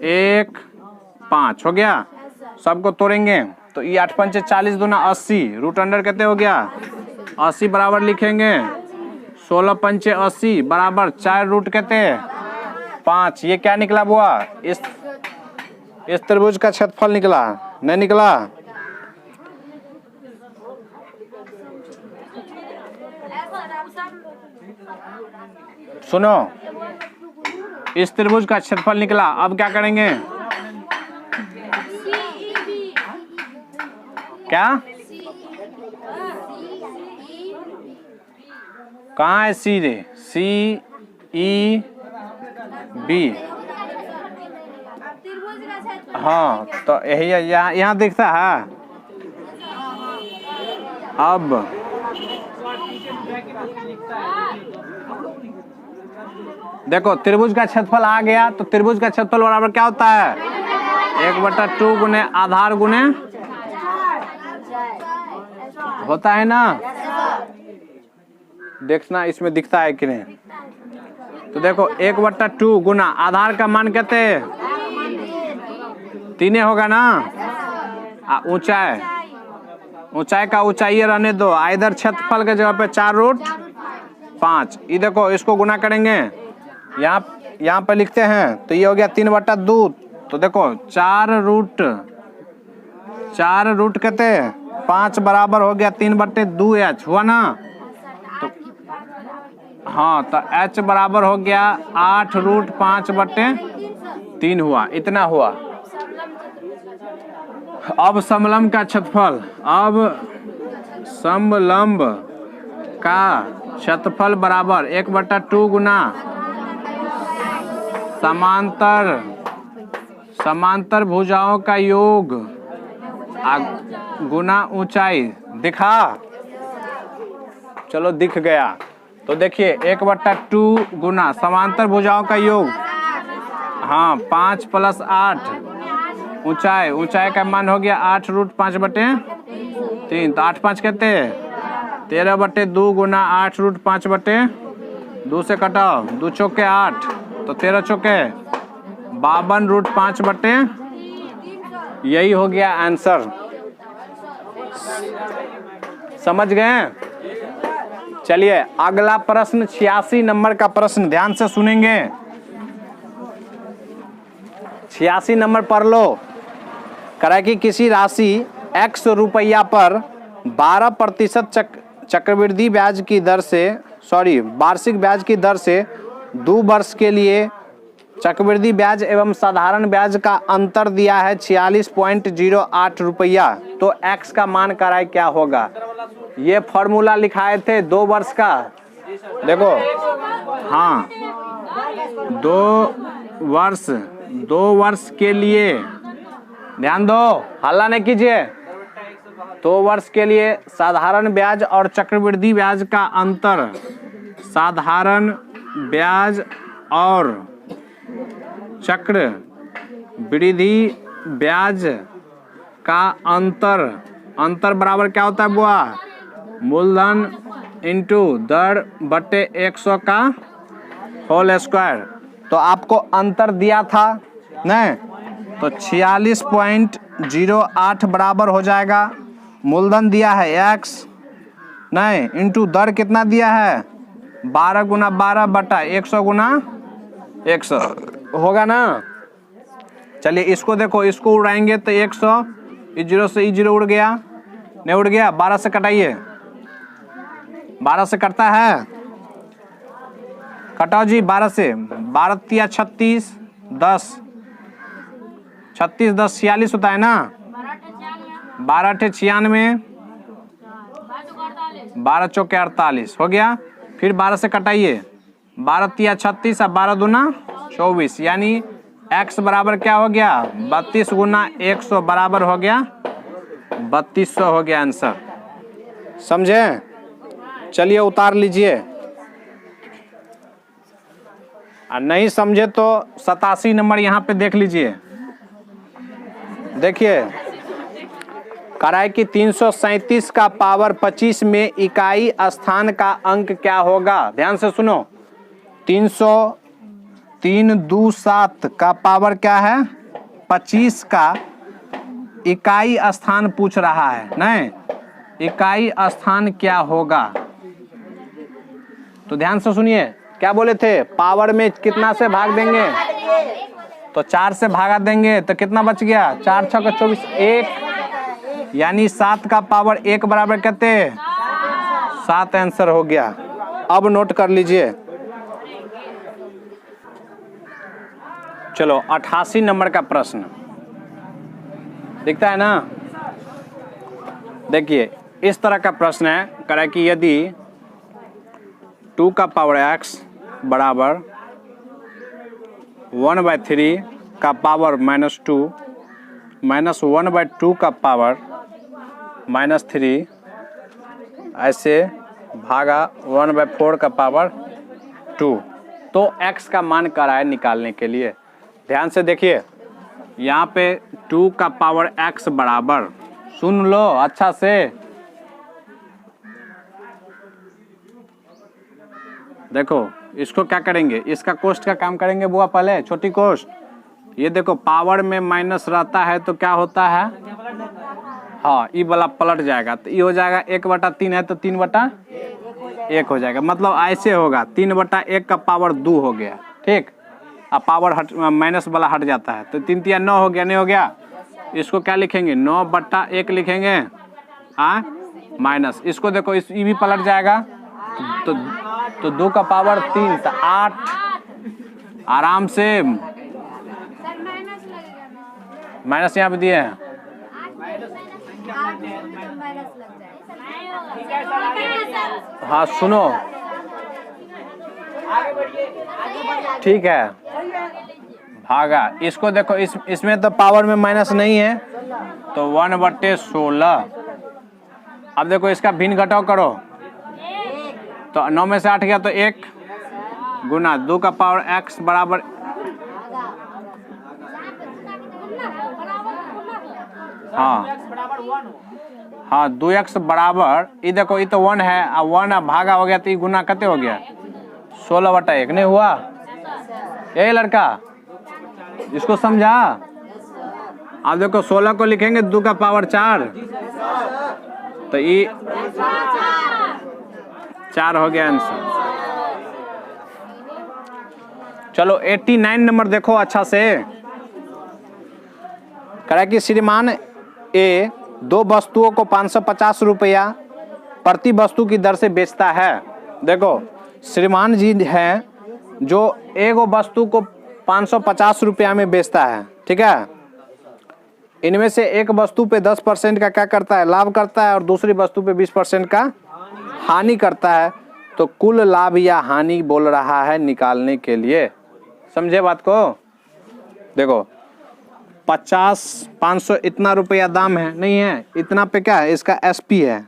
1 5 हो गया। सबको तोड़ेंगे तो ये 8 × 5 = 40, 2 × 80, रूट अंडर कितने हो गया? 80 बराबर लिखेंगे 16 × 5 = 80 बराबर 4 रूट कितने? 5। ये क्या निकला बुआ? इस त्रिभुज का क्षेत्रफल निकला, नहीं निकला? सुनो, इस त्रिभुज का क्षेत्रफल निकला। अब क्या करेंगे? क्या? कहाँ है सी रे? CEB। हाँ, तो यही यहाँ दिखता है। अब देखो त्रिभुज का क्षेत्रफल आ गया, तो त्रिभुज का क्षेत्रफल बराबर क्या होता है? 1/2 गुने आधार गुने होता है ना। देखना इसमें दिखता है कि नहीं। तो देखो 1/2 गुना आधार का मान कहते हैं 3 होगा ना। ऊंचाई का ऊंचाई रहने दो, इधर क्षेत्रफल के जगह पे 4√5। ये देखो इसको गुना करेंगे, यहाँ पे लिखते हैं तो ये हो गया 3/2। तो देखो 4 रूट कहते हैं 5 बराबर हो गया 3/2h हुआ ना। तो हाँ, तो h बराबर हो गया 8√5/3 हुआ, इतना हुआ। अब समलंब का क्षेत्रफल, अब समलंब का क्षेत्रफल बराबर 1/2 गुना समांतर भुजाओं का योग गुना ऊंचाई। दिखा? चलो दिख गया। तो देखिए 1/2 गुना समांतर भुजाओं का योग, हाँ 5 + 8 ऊंचाई का मान हो गया 8√5/3। तो 8×5 कहते हैं 13/2 गुना 8√5/2 से कटाओ, 2 चौके 8, तो 13 चौके 52√5/, यही हो गया आंसर। समझ गए? चलिए अगला प्रश्न 86 नंबर का प्रश्न ध्यान से सुनेंगे। 86 नंबर पढ़ लो। करा कि किसी राशि x रुपया पर 12% चक्रवृद्धि ब्याज की दर से वार्षिक ब्याज की दर से 2 वर्ष के लिए चक्रवृद्धि ब्याज एवं साधारण ब्याज का अंतर दिया है 46.08 रुपया। तो x का मान कराए क्या होगा? ये फॉर्मूला लिखाए थे 2 वर्ष का। देखो हाँ 2 वर्ष के लिए, ध्यान दो, हल्ला नहीं कीजिए। 2 वर्ष के लिए साधारण ब्याज और चक्रवृद्धि ब्याज का अंतर, साधारण ब्याज और चक्रवृद्धि ब्याज का अंतर बराबर क्या होता है बुआ? मूलधन इंटू दर बटे 100 का होल स्क्वायर। तो आपको अंतर दिया था नहीं, तो 46.08 बराबर हो जाएगा। मूलधन दिया है x नहीं, इंटू दर कितना दिया है 12 गुना 12 बटा 100 गुना 100 होगा ना। चलिए इसको देखो, इसको उड़ाएंगे तो 100, इस 0 से इस 0 उड़ गया, नहीं उड़ गया, 12 से कटाइए, 12 से कटता है, कटाओ जी 12 से, 12 तिया 36, 10 36 10 46 होता है ना, 12 8 96, 12 चौके 48 हो गया। फिर 12 से कटाइए, 12 तिया 36 और 12 दूना 24, यानी x बराबर क्या हो गया 32 गुना 100 बराबर हो गया 3200 हो गया आंसर। समझे? चलिए उतार लीजिए, और नहीं समझे तो 87 नंबर यहाँ पे देख लीजिए। देखिए कराए कि 337 का पावर 25 में इकाई स्थान का अंक क्या होगा? ध्यान से सुनो, 327 का पावर क्या है 25 का इकाई स्थान पूछ रहा है, नहीं इकाई स्थान क्या होगा? तो ध्यान से सुनिए, क्या बोले थे? पावर में कितना से भाग देंगे? तो 4 से भागा देंगे तो कितना बच गया? 4 6 का 24, 1, यानी 7 का पावर 1 बराबर कहते हैं 7 आंसर हो गया। अब नोट कर लीजिए। चलो 88 नंबर का प्रश्न दिखता है ना। देखिए इस तरह का प्रश्न है, करें कि यदि 2 का पावर x बराबर 1/3 का पावर -2 माइनस 1/2 का पावर -3 ऐसे भागा 1/4 का पावर 2, तो x का मान कर रहा है निकालने के लिए। ध्यान से देखिए, यहाँ पे 2 का पावर x बराबर, सुन लो अच्छा से, देखो इसको क्या करेंगे, इसका कोष्ट का काम करेंगे बुआ पहले, छोटी कोष्ट। ये देखो पावर में माइनस रहता है तो क्या होता है, हाँ ई वाला पलट जाएगा, तो ये हो जाएगा 1/3 है तो 3/1 हो जाएगा। मतलब ऐसे होगा 3/1 का पावर 2 हो गया, ठीक। अब पावर हट, माइनस वाला हट जाता है तो 3 3 9 हो गया, नहीं हो गया। इसको क्या लिखेंगे, 9/1 लिखेंगे, हाँ माइनस, इसको देखो इस ये भी पलट जाएगा तो 2 का पावर 3 तो 8, आराम से माइनस यहाँ पे दिए हैं, हाँ सुनो, ठीक है भागा। इसको देखो इसमें तो पावर में माइनस नहीं है तो 1/16। अब देखो इसका भिन्न घटाव करो तो 9 में से 8 गया तो 1 गुना 2 का पावर x बराबर, हाँ 2x बराबर, ये देखो ये तो 1 है, अब 1 भागा हो गया तो ये गुना कते हो गया 16/1, नहीं हुआ। यही लड़का इसको समझा। अब देखो 16 को लिखेंगे 2 का पावर 4 तो ये 4 हो गया आंसर। चलो 89 नंबर देखो अच्छा से, कह कि श्रीमान ए 2 वस्तुओं को 550 रुपया प्रति वस्तु की दर से बेचता है। देखो श्रीमान जी हैं जो एगो वस्तु को 550 रुपया में बेचता है, ठीक है। इनमें से एक वस्तु पे 10% का क्या करता है, लाभ करता है, और दूसरी वस्तु पे 20% का हानि करता है। तो कुल लाभ या हानि बोल रहा है निकालने के लिए, समझे बात को। देखो 50 500 इतना रुपया दाम है, नहीं है, इतना पे क्या है, इसका एसपी है,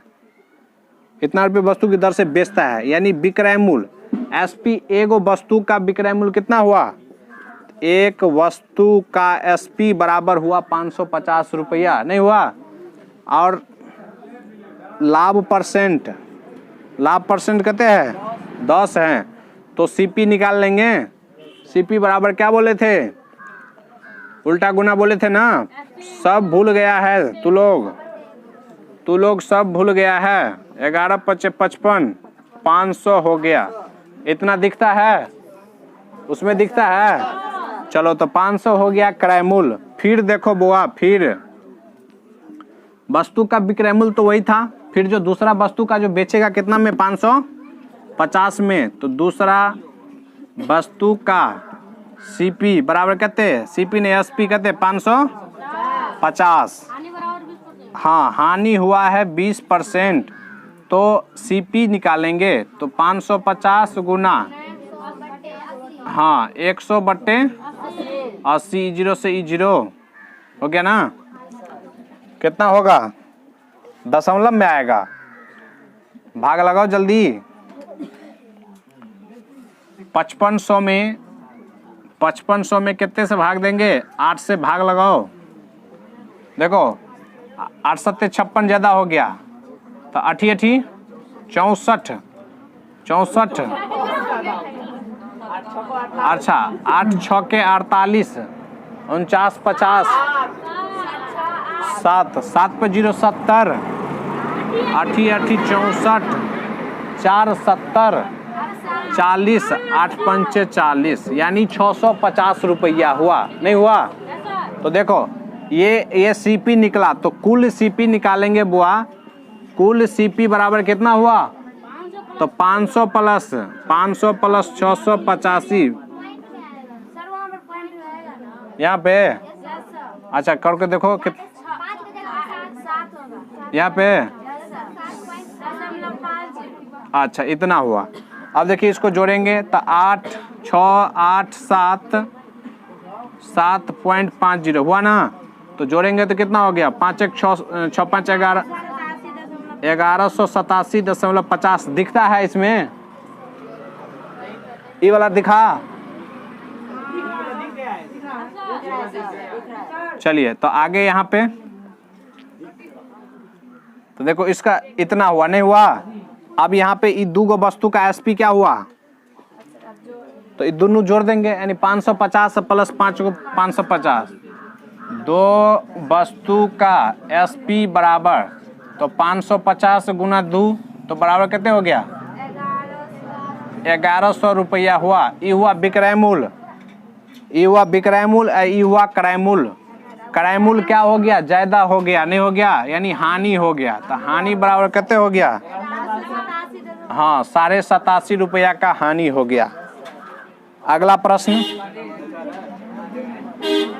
इतना रुपये वस्तु की दर से बेचता है, यानी विक्रय मूल्य एसपी, एगो वस्तु का विक्रय मूल्य कितना हुआ, एक वस्तु का एसपी बराबर हुआ 550 रुपया, नहीं हुआ। और लाभ परसेंट, लाभ परसेंट कहते हैं 10 हैं, तो सीपी निकाल लेंगे। सीपी बराबर क्या बोले थे, उल्टा गुना बोले थे ना, सब भूल गया है तू लोग सब भूल गया है। 11 × 55 500 हो गया, इतना दिखता है, उसमें दिखता है। चलो तो 500 हो गया क्रय मूल्य। फिर देखो बुआ, फिर वस्तु का विक्रय मूल्य तो वही था, फिर जो दूसरा वस्तु का जो बेचेगा कितना में, 550 में, तो दूसरा वस्तु का सीपी बराबर कहते हैं, सीपी ने एसपी कहते हैं 550, हाँ हानि हुआ है 20%, तो सीपी निकालेंगे तो 550 गुना, हाँ 100/80, 0 से 0 हो गया ना, कितना होगा, दशमलव में आएगा, भाग लगाओ जल्दी। 5500 में कितने से भाग देंगे, 8 से भाग लगाओ। देखो 8 × 7 = 56 ज्यादा हो गया, तो 8 × 8 = 64, अच्छा 8 × 6 = 48, 49 50, 7 7 पे 0 70, 8 × 8 = 64, 4 70, 40, 8 × 5 = 40, यानी 650 रुपया हुआ, नहीं हुआ। तो देखो ये सीपी निकला, तो कुल सीपी निकालेंगे बुआ, कुल सीपी बराबर कितना हुआ, तो 500 प्लस 685, यहाँ पे अच्छा करके देखो यहाँ पे, अच्छा इतना हुआ। अब देखिए इसको जोड़ेंगे तो 8 6 8 7 7.50 हुआ ना, तो जोड़ेंगे तो कितना हो गया, 5 1 6 6 5 11, 1187.50 दिखता है इसमें, ये वाला दिखा। चलिए तो आगे यहाँ पे तो देखो इसका इतना हुआ नहीं हुआ। अब यहाँ पे ये दो वस्तु का एसपी क्या हुआ, तो ये दोनों जोड़ देंगे यानी 550 प्लस 5 को 550। दो वस्तु का एसपी बराबर तो 550 गुना 2 तो बराबर कितने हो गया 1100 रुपया हुआ। ये हुआ विक्रय मूल्य, ये हुआ विक्रय मूल्य, ये हुआ क्रय मूल्य। क्रय मूल्य क्या हो गया, ज्यादा हो गया, नहीं हो गया यानी हानि हो गया। तो हानि बराबर कितने हो गया, हाँ 87.5 रुपया का हानि हो गया। अगला प्रश्न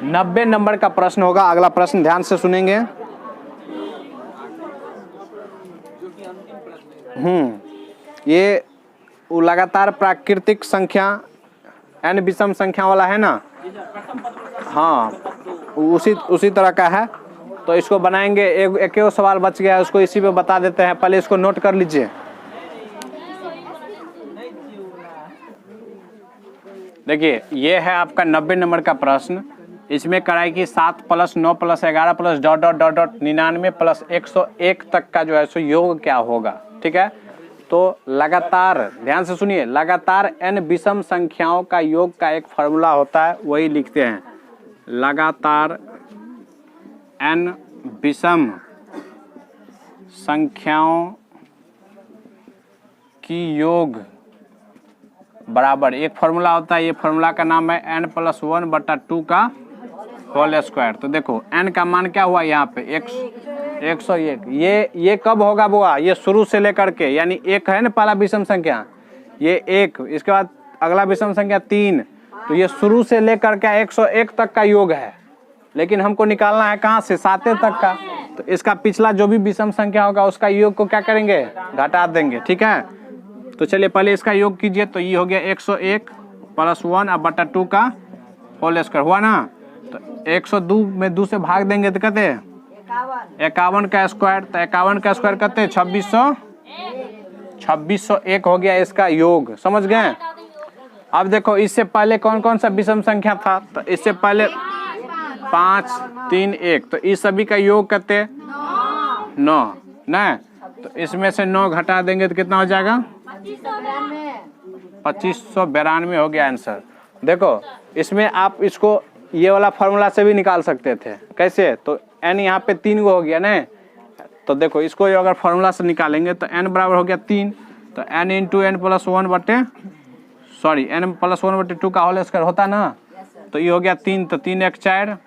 90 नंबर का प्रश्न होगा। अगला प्रश्न ध्यान से सुनेंगे। ये वो लगातार प्राकृतिक संख्या n विषम संख्या वाला है ना, हाँ उसी तरह का है। तो इसको बनाएंगे। एक सवाल बच गया है, उसको इसी पे बता देते हैं। पहले इसको नोट कर लीजिए। देखिए ये है आपका 90 नंबर का प्रश्न। इसमें कराई कि 7 plus 9 plus 11 plus dot dot dot dot 99 plus 101 तक का जो है सो योग क्या होगा। ठीक है, तो लगातार ध्यान से सुनिए, लगातार n विषम संख्याओं का योग का एक फार्मूला होता है, वही लिखते हैं। लगातार n विषम संख्याओं की योग बराबर एक फार्मूला होता है। ये फार्मूला का नाम है n+1/2 का होल स्क्वायर। तो देखो n का मान क्या हुआ यहाँ पे 101। ये कब होगा बुआ, ये शुरू से लेकर के, यानी एक है ना पहला विषम संख्या, ये 1, इसके बाद अगला विषम संख्या 3, तो ये शुरू से लेकर के 101 तक का योग है। लेकिन हमको निकालना है कहाँ से, 7 तक का। तो इसका पिछला जो भी विषम संख्या होगा उसका योग को क्या करेंगे, घटा देंगे। ठीक है, तो चलिए पहले इसका योग कीजिए। तो ये हो गया 101 + 1/2 का होल स्क्वायर हुआ ना। तो 102 में 2 से भाग देंगे तो कहते 51 का स्क्वायर। तो 51 का स्क्वायर कहते 2601 हो गया इसका योग। समझ गए। अब देखो इससे पहले कौन कौन सा विषम संख्या था, तो इससे पहले 5 3 1, तो इस सभी का योग कहते 9 न। तो इसमें से 9 घटा देंगे तो कितना हो जाएगा 2592 हो गया आंसर। देखो इसमें आप इसको ये वाला फार्मूला से भी निकाल सकते थे। कैसे, तो n यहाँ पे 3 गो हो गया ना। तो देखो इसको अगर फार्मूला से निकालेंगे तो n बराबर हो गया 3, तो n × n+1/2 का होल स्क्वायर होता ना। तो ये हो गया 3, तो 3 1 4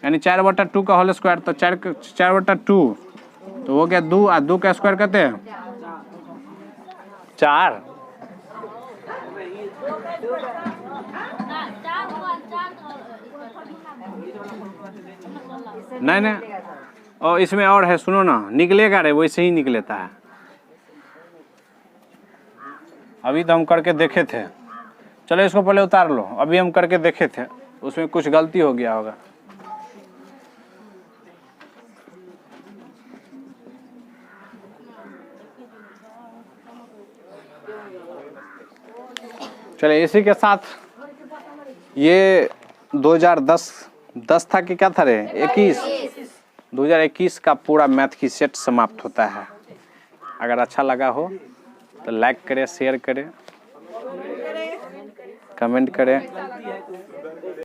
यानी 4/2 का होल स्क्वायर। तो 4/2 तो हो गया 2 और 2 का स्क्वायर कहते हैं 4। नहीं और इसमें और है, सुनो ना, निकलेगा रे, वैसे ही निकलेता है। अभी तो हम करके देखे थे। चलो इसको पहले उतार लो। अभी हम करके देखे थे, उसमें कुछ गलती हो गया होगा। चलिए इसी के साथ ये 2010 था कि क्या था रे 2021 का पूरा मैथ की सेट समाप्त होता है। अगर अच्छा लगा हो तो लाइक करें, शेयर करें, कमेंट करें।